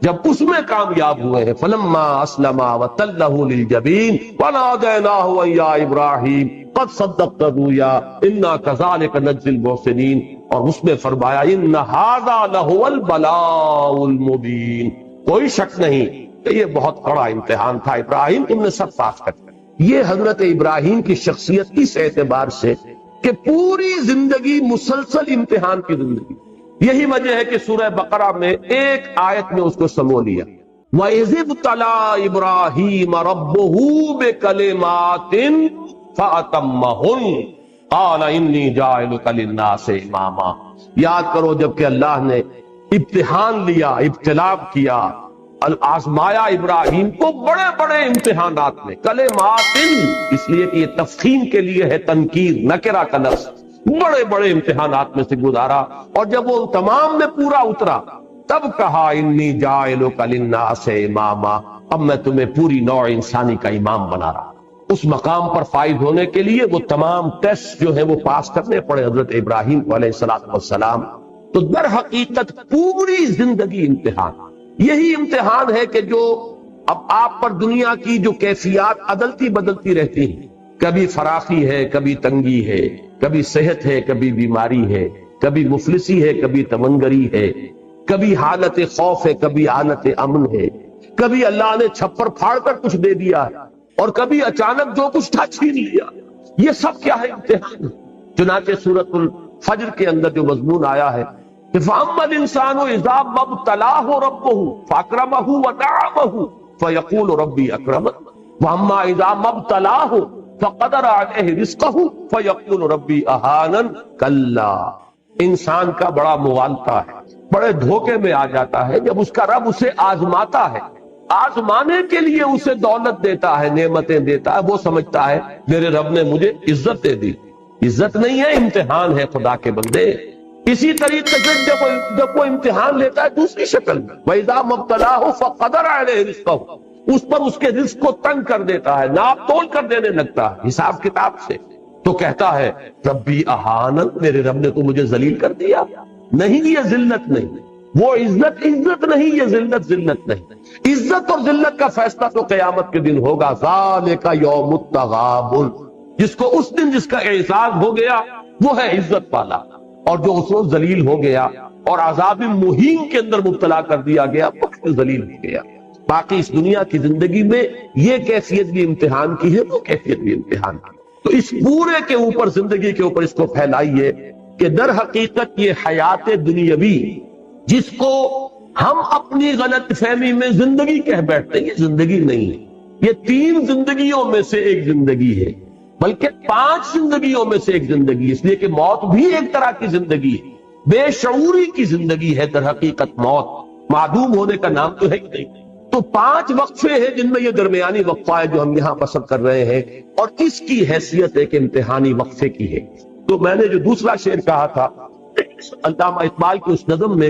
جب اس میں کامیاب ہوئے ہیں فلما اسلما وتلہ للجبین ونادیناہ یا ابراہیم قد صدقت الرؤیا انا کذلک نجزی المحسنین، اور اس میں فرمایا ان ھذا لہو البلاء المبین، کوئی شک نہیں کہ یہ بہت بڑا امتحان تھا ابراہیم، تم نے سب پاس کر دیا۔ یہ حضرت ابراہیم کی شخصیت اس اعتبار سے کہ پوری زندگی مسلسل امتحان کی زندگی۔ یہی وجہ ہے کہ سورہ بقرہ میں ایک آیت میں اس کو سمو لیا، وَإِذِ ابْتَلَىٰ إِبْرَاهِيمَ رَبُّهُ بِكَلِمَاتٍ فَأَتَمَّهُنَّ قَالَ إِنِّي جَاعِلُكَ لِلنَّاسِ إِمَامًا۔ یاد کرو جب کہ اللہ نے امتحان لیا، ابتلا کیا، آزمایا ابراہیم کو بڑے بڑے امتحانات میں، کلمات، اس لیے کہ یہ تفخیم کے لیے ہے، تنکیر نکرہ کا لفظ، بڑے بڑے امتحانات میں سے گزارا، اور جب وہ تمام میں پورا اترا تب کہا انی جاعلک للناس اماما، اب میں تمہیں پوری نوع انسانی کا امام بنا رہا۔ اس مقام پر فائز ہونے کے لیے وہ تمام ٹیسٹ جو ہے وہ پاس کرنے پڑے حضرت ابراہیم کو علیہ السلام۔ تو در حقیقت پوری زندگی امتحان، یہی امتحان ہے کہ جو اب آپ پر دنیا کی جو کیفیات عدلتی بدلتی رہتی ہیں، کبھی فراخی ہے، کبھی تنگی ہے، کبھی صحت ہے، کبھی بیماری ہے، کبھی مفلسی ہے، کبھی تمنگری ہے، کبھی حالت خوف ہے، کبھی حالت امن ہے، کبھی اللہ نے چھپر پھاڑ کر کچھ دے دیا ہے، اور کبھی اچانک جو کچھ تھا چھین لیا۔ یہ سب کیا ہے؟ امتحان۔ چنانچہ سورۃ الفجر کے اندر جو مضمون آیا ہے کہ فَأَمَّا الْإِنسَانُ إِذَا مَا ابْتَلَاهُ رَبُّهُ فَأَكْرَمَهُ وَنَعَمَهُ فَيَقُولُ رَبِّي أَكْرَمَنِ وَأَمَّا إِذَا مَا ابْتَلَاهُ فَقَدَرَ عَلَيْهِ رِزْقَهُ فَيَقُولُ رَبِّي أَهَانَنِ كَلَّا۔ انسان کا بڑا مغالطہ ہے، بڑے دھوکے میں آ جاتا ہے جب اس کا رب اسے آزماتا ہے، آزمانے کے لیے اسے دولت دیتا ہے، نعمتیں دیتا ہے، وہ سمجھتا ہے میرے رب نے مجھے عزت دے دی۔ عزت نہیں ہے، امتحان ہے خدا کے بندے۔ اسی طریقے سے جب وہ امتحان لیتا ہے دوسری شکل میں، وَإِذَا مَا ابْتَلَاهُ فَقَدَرَ عَلَيْهِ رِزْقَهُ، اس پر اس کے رزق کو تنگ کر دیتا ہے، ناپ تول کر دینے لگتا ہے حساب کتاب سے، تو کہتا ہے ربی اہانن، میرے رب نے تو مجھے ذلیل کر دیا۔ نہیں، یہ ذلت نہیں، وہ عزت نہیں، یہ ذلت نہیں۔ عزت اور ذلت کا فیصلہ تو قیامت کے دن ہوگا، ذالک یوم التغابن، جس کو اس دن جس کا اعزاز ہو گیا وہ ہے عزت والا، اور جو اس روز ذلیل ہو گیا اور عذاب مہین کے اندر مبتلا کر دیا گیا وہ ذلیل ہو گیا۔ باقی اس دنیا کی زندگی میں یہ کیفیت بھی امتحان کی ہے، وہ کیفیت بھی امتحان کی۔ تو اس پورے کے اوپر، زندگی کے اوپر اس کو پھیلائیے کہ در حقیقت یہ حیات دنیاوی جس کو ہم اپنی غلط فہمی میں زندگی کہہ بیٹھتے ہیں، یہ زندگی نہیں ہے، یہ 3 زندگیوں میں سے ایک زندگی ہے، بلکہ 5 زندگیوں میں سے ایک زندگی، اس لیے کہ موت بھی ایک طرح کی زندگی ہے، بے شعوری کی زندگی ہے در حقیقت موت، معدوم ہونے کا نام تو ہے ہی نہیں۔ تو 5 وقفے ہیں جن میں یہ درمیانی وقفہ ہے جو ہم یہاں بسر کر رہے ہیں، اور اس کی حیثیت ایک امتحانی وقفے کی ہے۔ تو میں نے جو دوسرا شعر کہا تھا علامہ اقبال کی اس نظم میں،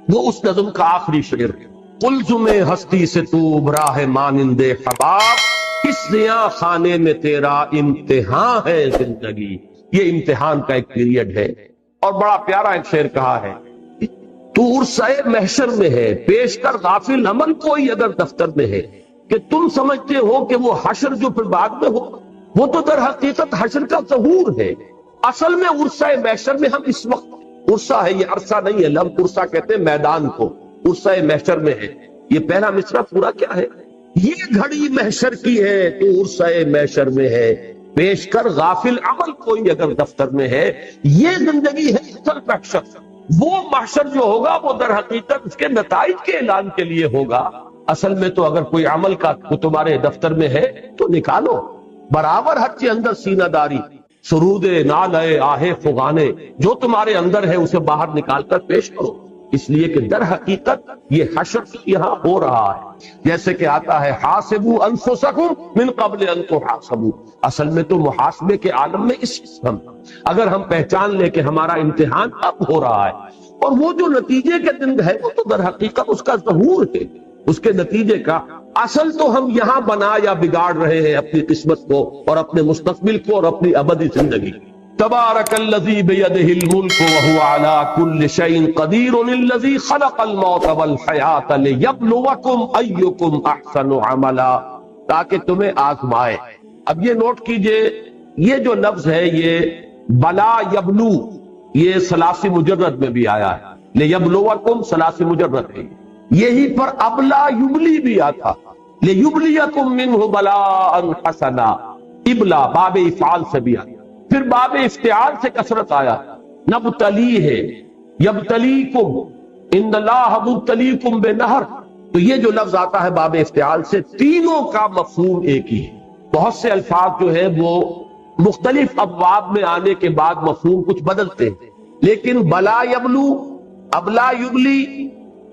وہ اس نظم کا آخری شعر ہے، قلزم ہستی سے تو ابھرا ہے مانند حباب، اس زیاں خانے میں تیرا امتحان ہے زندگی۔ یہ امتحان کا ایک پیریڈ ہے۔ اور بڑا پیارا ایک شعر کہا ہے، تو عرصۂ محشر میں ہے پیش کر غافل عمل کوئی اگر دفتر میں ہے، کہ تم سمجھتے ہو کہ وہ حشر جو پھر بعد میں ہو، وہ تو در حقیقت حشر کا ظہور ہے، اصل میں عرصہ محشر میں ہم اس وقت، عرصہ ہے یہ عرصہ نہیں ہے، لم عرصہ کہتے ہیں میدان کو، عرصہ محشر میں ہے۔ یہ پہلا مصرع پورا کیا ہے؟ یہ گھڑی محشر کی ہے تو عرصہ محشر میں ہے، پیش کر غافل عمل کوئی اگر دفتر میں ہے۔ یہ زندگی ہے اصل محشر۔ وہ محشر جو ہوگا وہ در حقیقت اس کے نتائج کے اعلان کے لیے ہوگا۔ اصل میں تو اگر کوئی عمل کا تمہارے دفتر میں ہے تو نکالو، برابر ہر چیز اندر سینہ داری، سرود نالے آہے فغانے جو تمہارے اندر ہے اسے باہر نکال کر پیش کرو، اس لیے کہ در حقیقت یہ حشر یہاں ہو رہا ہے۔ جیسے کہ آتا ہے حاسبوا انفسکم من قبل ان تحاسبوا، اصل میں تو محاسبے کے عالم میں اس اگر ہم پہچان لیں کہ ہمارا امتحان اب ہو رہا ہے، اور وہ جو نتیجے کے دن ہے وہ تو در حقیقت اس کا ظہور ہے، اس کے نتیجے کا اصل تو ہم یہاں بنا یا بگاڑ رہے ہیں اپنی قسمت کو اور اپنے مستقبل کو اور اپنی ابدی زندگی۔ تبارک الذی بیدہ الملک وہو علی کل شیء قدیر الذی خلق الموت والحیاۃ لیبلوکم ایکم احسن عملا، تاکہ تمہیں آزمائے۔ اب یہ نوٹ کیجئے، یہ جو لفظ ہے یہ بلا یبلو، یہ ثلاثی مجرد میں بھی آیا ہے، لیبلوکم ثلاثی مجرد ہے، یہی پر ابلا یبلی بھی آتا، لیبلیکم منہ بلاء حسنا، ابلا باب افعال سے بھی آتا، پھر باب افتعال سے کثرت آیا، نبتلی ہے، یبتلیکم، ان اللہ مبتلیکم بنہر، تو یہ جو لفظ آتا ہے باب افتعال سے، تینوں کا مفہوم ایک ہی ہے۔ بہت سے الفاظ جو ہے وہ مختلف ابواب میں آنے کے بعد مفہوم کچھ بدلتے ہیں، لیکن بلا یبلو، ابلا یبلی،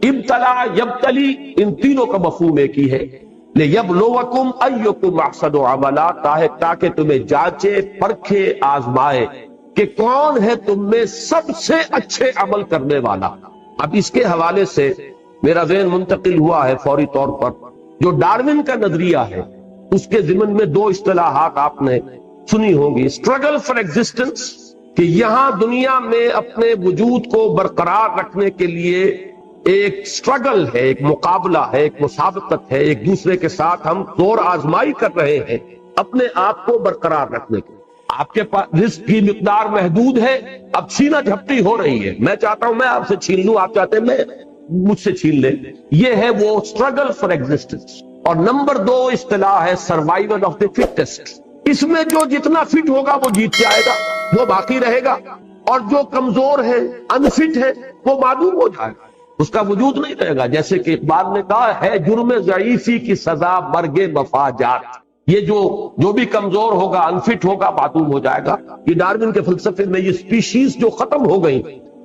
ابتلا یبتلی، ان تینوں کا مفہوم ایک ہی ہے۔ لیبلوکم ایکم احسن عملا، تاکہ تمہیں جانچے، پرکھے، آزمائے کہ کون ہے تم میں سب سے اچھے عمل کرنے والا۔ اب اس کے حوالے سے میرا ذہن منتقل ہوا ہے فوری طور پر، جو ڈارون کا نظریہ ہے اس کے ضمن میں دو اصطلاحات آپ نے سنی ہوں گی، اسٹرگل فار ایگزسٹنس، کہ یہاں دنیا میں اپنے وجود کو برقرار رکھنے کے لیے ایک اسٹرگل ہے، ایک مقابلہ ہے، ایک مسابقت ہے، ایک دوسرے کے ساتھ ہم زور آزمائی کر رہے ہیں اپنے آپ کو برقرار رکھنے کے۔ آپ کے پاس رزق کی مقدار محدود ہے، اب چھینا جھپٹی ہو رہی ہے، میں چاہتا ہوں میں آپ سے چھین لوں، آپ چاہتے ہیں میں مجھ سے چھین لیں، یہ ہے وہ اسٹرگل فار ایگزسٹنس۔ اور نمبر دو اصطلاح ہے سروائیول آف دی فٹسٹ، اس میں جو جتنا فٹ ہوگا وہ جیت جائے گا، وہ باقی رہے گا، اور جو کمزور ہے، انفٹ ہے، وہ معدوم ہو جائے گا، اس کا وجود نہیں رہے گا۔ جیسے کہ اقبال نے کہا ہے جرم ضعیفی کی سزا مرگ مفاجات، یہ جو بھی کمزور ہوگا، انفٹ ہوگا، معدوم ہو جائے گا۔ یہ ڈارون کے فلسفے میں یہ سپیشیز جو ختم ہو گئی،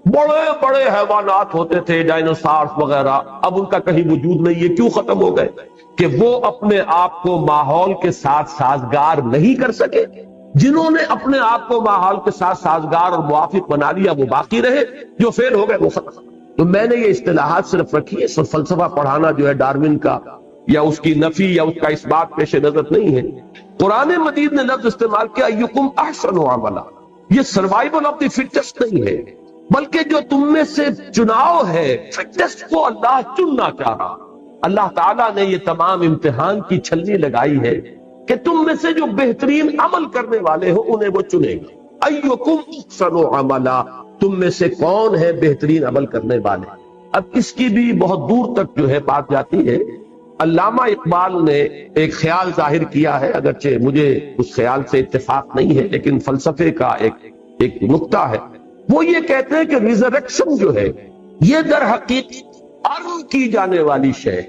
بڑے بڑے حیوانات ہوتے تھے، ڈائنوسارز وغیرہ، اب ان کا کہیں وجود نہیں ہے۔ کیوں ختم ہو گئے؟ کہ وہ اپنے آپ کو ماحول کے ساتھ سازگار نہیں کر سکے۔ جنہوں نے اپنے آپ کو ماحول کے ساتھ سازگار اور موافق بنا لیا وہ باقی رہے، جو فیل ہو گئے وہ ختم۔ تو میں نے یہ اصطلاحات صرف رکھی ہے، فلسفہ پڑھانا جو ہے ڈارون کا یا اس کی نفی یا اس کا اس بات پیش نظر نہیں ہے۔ قرآن مجید نے لفظ استعمال کیا ایکم احسن عملا، یہ سروائیول آف دی فٹسٹ نہیں ہے، بلکہ جو تم میں سے چناؤ ہے، فٹسٹ کو اللہ چننا چاہ رہا۔ اللہ تعالیٰ نے یہ تمام امتحان کی چھلنی لگائی ہے کہ تم میں سے جو بہترین عمل کرنے والے ہو انہیں وہ چنے گا۔ ایکم احسن عملا، تم میں سے کون ہے بہترین عمل کرنے والے۔ اب اس کی بھی بہت دور تک جو ہے بات جاتی ہے۔ علامہ اقبال نے ایک خیال ظاہر کیا ہے، اگرچہ مجھے اس خیال سے اتفاق نہیں ہے، لیکن فلسفے کا ایک نقطہ ہے۔ وہ یہ کہتے ہیں کہ ریزریکشن جو ہے یہ در حقیقت ارن کی جانے والی شے،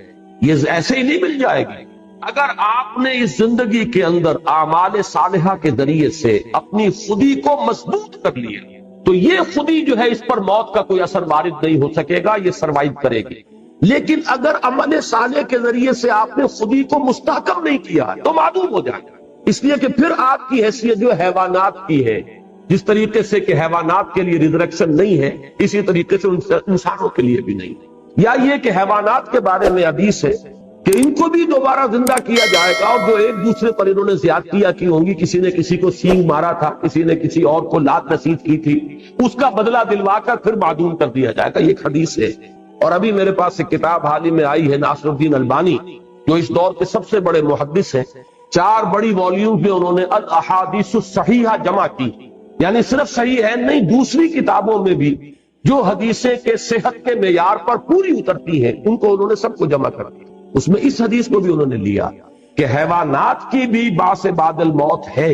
یہ ایسے ہی نہیں مل جائے گی۔ اگر آپ نے اس زندگی کے اندر اعمال صالحہ کے ذریعے سے اپنی خودی کو مضبوط کر لیا تو یہ خودی جو ہے اس پر موت کا کوئی اثر وارد نہیں ہو سکے گا، یہ سروائیو کرے گی۔ لیکن اگر عمل صالح کے ذریعے سے آپ نے خودی کو مستحکم نہیں کیا تو معدوم ہو جائے گا، اس لیے کہ پھر آپ کی حیثیت جو حیوانات کی ہے۔ جس طریقے سے کہ حیوانات کے لیے ریزریکشن نہیں ہے، اسی طریقے سے انسانوں کے لیے بھی نہیں۔ یا یہ کہ حیوانات کے بارے میں حدیث ہے کہ ان کو بھی دوبارہ زندہ کیا جائے گا، اور جو ایک دوسرے پر انہوں نے زیادتیاں کی ہوں گی، کسی نے کسی کو سینگ مارا تھا، کسی نے کسی اور کو لات نصیب کی تھی، اس کا بدلہ دلوا کر پھر معدوم کر دیا جائے گا، یہ ایک حدیث ہے۔ اور ابھی میرے پاس ایک کتاب حال ہی میں آئی ہے، ناصر الدین البانی جو اس دور کے سب سے بڑے محدث ہیں، 4 بڑی والیوم میں انہوں نے الاحادیث الصحیحہ جمع کی، یعنی صرف صحیح ہے نہیں، دوسری کتابوں میں بھی جو حدیثیں کے صحت کے معیار پر پوری اترتی ہیں ان کو انہوں نے سب کو جمع کر دیا. اس میں اس حدیث کو بھی انہوں نے لیا کہ حیوانات کی بھی بعث بعد الموت ہے،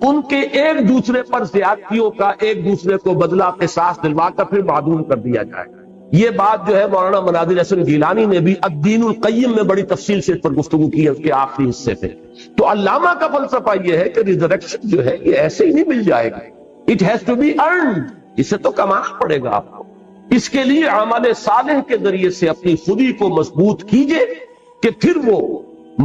ان کے ایک دوسرے پر زیادتیوں کا ایک دوسرے کو بدلہ قصاص دلوا کر پھر معدوم کر دیا جائے. یہ بات جو ہے مولانا مناظر حسن گیلانی نے بھی الدین القیم میں بڑی تفصیل سے اس پر گفتگو کی ہے اس کے آخری حصے پہ. تو علامہ کا فلسفہ یہ ہے کہ ریزریکشن جو ہے یہ ایسے ہی نہیں مل جائے گا، it has to be earned, اسے تو کمانا پڑے گا آپ کو. اس کے لیے عمل صالح کے ذریعے سے اپنی خودی کو مضبوط کیجئے کہ پھر وہ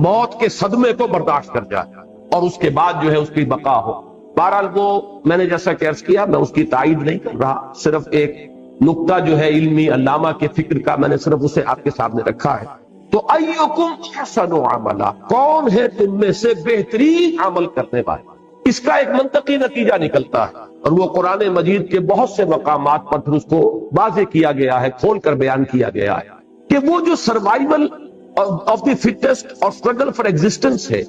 موت کے صدمے کو برداشت کر جائے اور اس کے بعد جو ہے اس کی بقا ہو. بہرحال وہ میں نے جیسا کہ عرض کیا میں اس کی تائید نہیں کر رہا، صرف ایک نقطہ جو ہے علمی علامہ کے فکر کا میں نے صرف اسے آپ کے سامنے رکھا ہے. تو ایکم احسن عملا، کون ہے تم میں سے بہترین عمل کرنے والا؟ اس کا ایک منطقی نتیجہ نکلتا ہے اور وہ قرآن مجید کے بہت سے مقامات پر پھر اس کو واضح کیا گیا ہے، کھول کر بیان کیا گیا ہے کہ وہ جو سروائیول آف دی فٹسٹ اور اسٹرگل فار ایگزسٹنس ہے،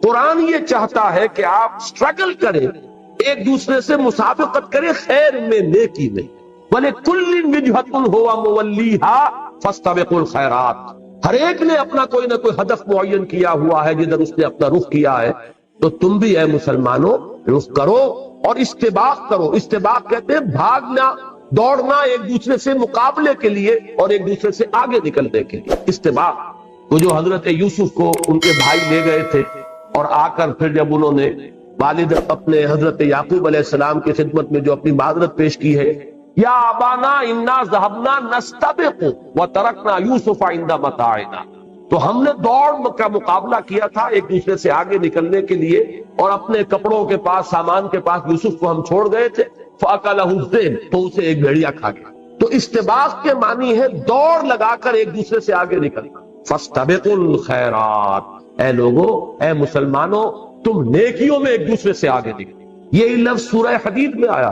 قرآن یہ چاہتا ہے کہ آپ اسٹرگل کریں، ایک دوسرے سے مسابقت کریں خیر میں، نیکی میں. وَلِكُلٍّ وِجْهَةٌ هُوَ مُوَلِّيهَا فَاسْتَبِقُوا الْخَيْرَاتِ، ہر ایک نے اپنا کوئی نہ کوئی ہدف معین کیا ہوا ہے جدھر اس نے اپنا رخ کیا ہے، تو تم بھی اے مسلمانوں رخ کرو اور استباق کرو. استباق کہتے ہیں بھاگنا، دوڑنا ایک دوسرے سے مقابلے کے لیے اور ایک دوسرے سے آگے نکلنے کے لیے. استباق وہ جو حضرت یوسف کو ان کے بھائی لے گئے تھے اور آ کر پھر جب انہوں نے والد اپنے حضرت یعقوب علیہ السلام کی خدمت میں جو اپنی معذرت پیش کی ہے، یا ابانا انا ذهبنا نستبق وترکنا یوسف عند متاعنا، تو ہم نے دوڑ کا مقابلہ کیا تھا ایک دوسرے سے آگے نکلنے کے لیے اور اپنے کپڑوں کے پاس، سامان کے پاس یوسف کو ہم چھوڑ گئے تھے، فاکلہ الذئب، تو اسے ایک بھیڑیا کھا گیا. تو استباق کے معنی ہے دوڑ لگا کر ایک دوسرے سے آگے نکلنا. فاستبقوا الخیرات، اے لوگو، اے مسلمانوں، تم نیکیوں میں ایک دوسرے سے آگے نکلو. یہ لفظ سورہ حدید میں آیا،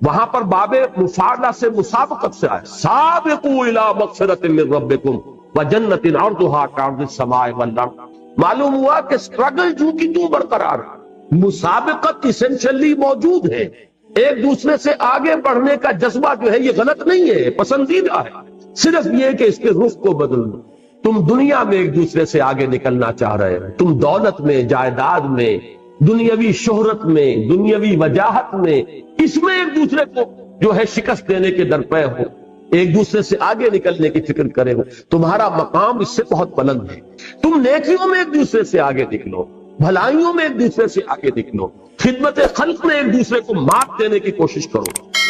وہاں پر باب مفاعلہ سے مسابقت سے آیا، سابقوا الی مغفرۃ من ربکم وجنۃ عرضها کعرض السماء والارض. معلوم ہوا کہ سٹرگل جو کی تو برقرار ہے، مسابقت اسینشلی موجود ہے. ایک دوسرے سے آگے بڑھنے کا جذبہ جو ہے یہ غلط نہیں ہے، پسندیدہ ہے. صرف یہ کہ اس کے رخ کو بدل دو. تم دنیا میں ایک دوسرے سے آگے نکلنا چاہ رہے ہو، تم دولت میں، جائیداد میں، دنیاوی شہرت میں، دنیاوی وجاہت میں، اس میں ایک دوسرے کو جو ہے شکست دینے کے درپے ہو، ایک دوسرے سے آگے نکلنے کی فکر کرے ہو. تمہارا مقام اس سے بہت بلند ہے. تم نیکیوں میں ایک دوسرے سے آگے نکلو، بھلائیوں میں ایک دوسرے سے آگے نکلو، خدمت خلق میں ایک دوسرے کو مات دینے کی کوشش کرو،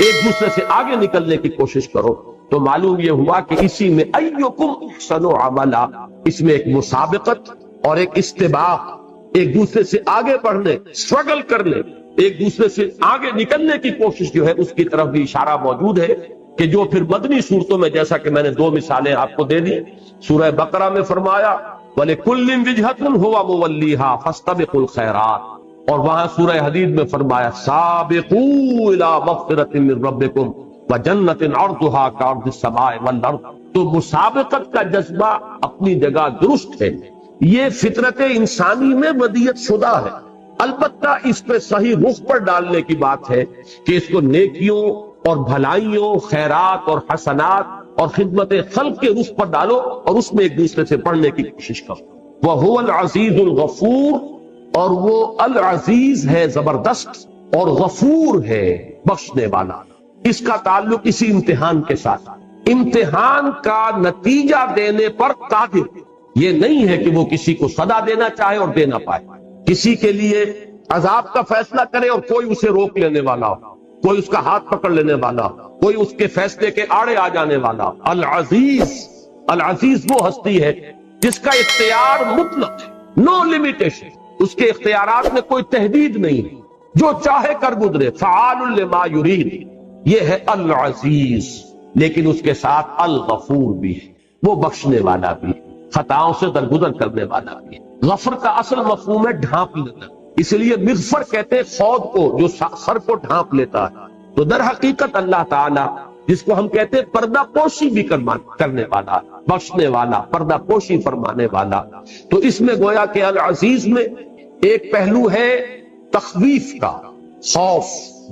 ایک دوسرے سے آگے نکلنے کی کوشش کرو. تو معلوم یہ ہوا کہ اسی میں ایکم احسن عملا، اس میں ایک مسابقت اور ایک استباق، ایک دوسرے سے آگے بڑھنے، سٹرگل کرنے، ایک دوسرے سے آگے نکلنے کی کوشش جو ہے اس کی طرف بھی اشارہ موجود ہے کہ جو پھر مدنی صورتوں میں جیسا کہ میں نے دو مثالیں آپ کو دے دی. سورہ بقرہ میں فرمایا وَلِكُلٍّ وِجْهَةٌ هُوَ مُوَلِّيهَا فَاسْتَبِقُوا الْخَيْرَاتِ، اور وہاں سورہ حدید میں فرمایا سابقوا الی مغفرۃ من ربکم وجنۃ عرضها کعرض السماء والارض. تو مسابقت کا جذبہ اپنی جگہ درست ہے، یہ فطرت انسانی میں ودیت شدہ ہے. البتہ اس پہ صحیح رخ پر ڈالنے کی بات ہے کہ اس کو نیکیوں اور بھلائیوں، خیرات اور حسنات اور خدمت خلق کے رخ پر ڈالو اور اس میں ایک دوسرے سے پڑھنے کی کوشش کرو. وَهُوَ الْعَزِيزُ الْغَفُورُ، اور وہ العزیز ہے زبردست اور غفور ہے بخشنے والا. اس کا تعلق اسی امتحان کے ساتھ، امتحان کا نتیجہ دینے پر قادر. یہ نہیں ہے کہ وہ کسی کو سزا دینا چاہے اور دے نہ پائے، کسی کے لیے عذاب کا فیصلہ کرے اور کوئی اسے روک لینے والا ہو، کوئی اس کا ہاتھ پکڑ لینے والا، کوئی اس کے فیصلے کے آڑے آ جانے والا. العزیز، العزیز وہ ہستی ہے جس کا اختیار مطلق ہے، نو لمیٹیشن، اس کے اختیارات میں کوئی تحدید نہیں، جو چاہے کر گزرے. فعال لما یرید، یہ ہے العزیز. لیکن اس کے ساتھ الغفور بھی ہے، وہ بخشنے والا بھی ہے، خطاؤں سے درگزر کرنے والا بھی ہے. غفر کا اصل مفہوم ہے ڈھانپ لینا، اس لیے مغفر کہتے ہیں خود کو جو سر کو ڈھانپ لیتا ہے. تو در حقیقت اللہ تعالی جس کو ہم کہتے ہیں پردہ پوشی بھی کرنے والا، بخشنے والا، پردہ پوشی فرمانے والا. تو اس میں گویا کہ العزیز میں ایک پہلو ہے تخویف کا، خوف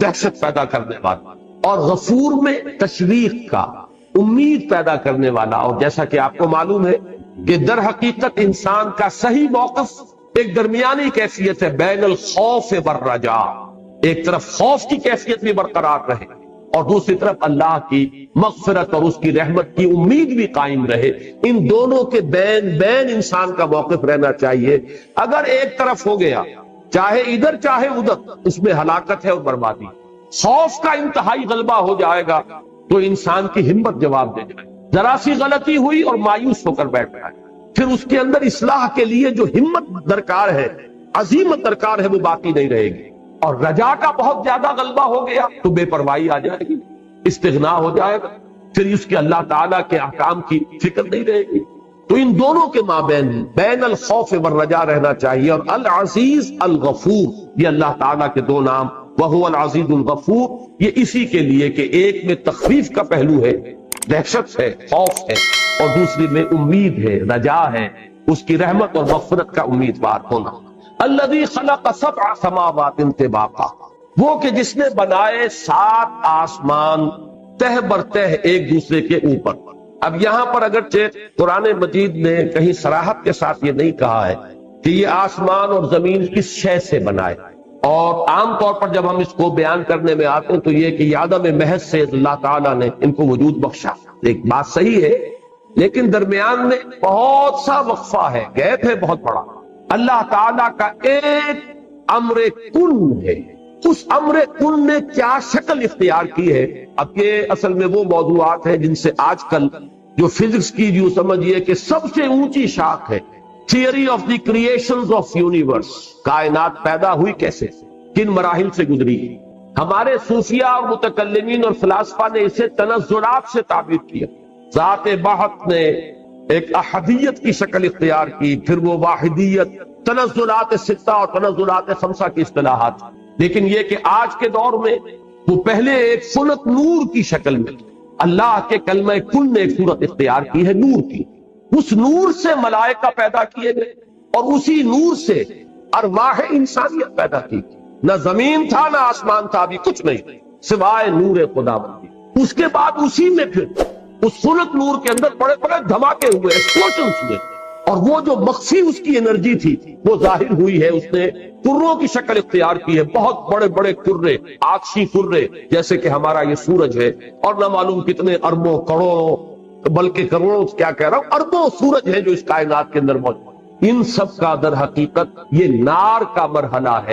دہشت پیدا کرنے والا، اور غفور میں تشویق کا امید پیدا کرنے والا۔ اور جیسا کہ آپ کو معلوم ہے کہ در حقیقت انسان کا صحیح موقف ایک درمیانی کیفیت ہے، بین الخوف والرجاء، ایک طرف خوف کی کیفیت بھی برقرار رہے اور دوسری طرف اللہ کی مغفرت اور اس کی رحمت کی امید بھی قائم رہے۔ ان دونوں کے بین انسان کا موقف رہنا چاہیے۔ اگر ایک طرف ہو گیا، چاہے ادھر چاہے ادھر، اس میں ہلاکت ہے اور بربادی۔ خوف کا انتہائی غلبہ ہو جائے گا تو انسان کی ہمت جواب دے جائے، ذرا سی غلطی ہوئی اور مایوس ہو کر بیٹھ جائے، پھر اس کے اندر اصلاح کے لیے جو ہمت درکار ہے، عزیمت درکار ہے، وہ باقی نہیں رہے گی۔ اور رجا کا بہت زیادہ غلبہ ہو گیا تو بے پرواہی آ جائے گی، استغنا ہو جائے گا، پھر اس کے اللہ تعالیٰ کے احکام کی فکر نہیں رہے گی۔ تو ان دونوں کے مابین بین الخوف والرجا رہنا چاہیے۔ اور العزیز الغفور، یہ اللہ تعالیٰ کے دو نام، وہو العزیز الغفور، یہ اسی کے لیے کہ ایک میں تخفیف کا پہلو ہے، دہشت ہے، خوف ہے، اور دوسری میں امید ہے، رجا ہے، اس کی رحمت اور مغفرت کا امیدوار ہونا۔ الذی خلق سبع سماوات طباقا، وہ کہ جس نے بنائے 7 آسمان تہ بر تہ ایک دوسرے کے اوپر۔ اب یہاں پر اگرچہ قرآن مجید نے کہیں صراحت کے ساتھ یہ نہیں کہا ہے کہ یہ آسمان اور زمین کس شے سے بنائے، اور عام طور پر جب ہم اس کو بیان کرنے میں آتے ہیں تو یہ کہ یہ عدم محض سے اللہ تعالیٰ نے ان کو وجود بخشا۔ ایک بات صحیح ہے، لیکن درمیان میں بہت سا وقفہ ہے، گیپ ہے بہت بڑا۔ اللہ تعالیٰ کا ایک امر کن ہے، اس امر کن نے کیا شکل اختیار کی ہے۔ اب یہ اصل میں وہ موضوعات ہیں جن سے آج کل جو فزکس کی جو سمجھیے کہ سب سے اونچی شاخ ہے، theory of the creations of universe, کائنات پیدا ہوئی کیسے، کن مراحل سے گزری۔ ہمارے صوفیہ اور متکلمین اور فلاسفہ نے اسے تنزلات سے تعبیر کیا۔ ذات بحث نے ایک احدیت کی شکل اختیار کی، پھر وہ واحدیت، تنزلات ستہ اور تنزلات خمسہ کی اصطلاحات۔ لیکن یہ کہ آج کے دور میں وہ پہلے ایک صورت نور کی شکل میں، اللہ کے کلمہ کن نے ایک صورت اختیار کی ہے نور کی۔ اس نور سے ملائکہ پیدا کیے گئے اور اسی نور سے ارواح انسانیت پیدا کی۔ نہ زمین تھا نہ آسمان تھا، بھی کچھ نہیں سوائے نور خداوندی۔ اس کے بعد اسی میں پھر اس صورت نور کے اندر بڑے بڑے دھماکے ہوئے، ایکسپلوژنز ہوئے، اور وہ جو مخفی اس کی انرجی تھی وہ ظاہر ہوئی ہے۔ اس نے کروں کی شکل اختیار کی ہے، بہت بڑے بڑے کرے، آکشی کرے، جیسے کہ ہمارا یہ سورج ہے، اور نہ معلوم کتنے اربوں کروڑوں، بلکہ کروڑوں کیا کہہ رہا ہوں، اربوں سورج ہیں جو اس کائنات کے اندر موجود۔ ان سب کا در حقیقت یہ نار کا مرحلہ ہے۔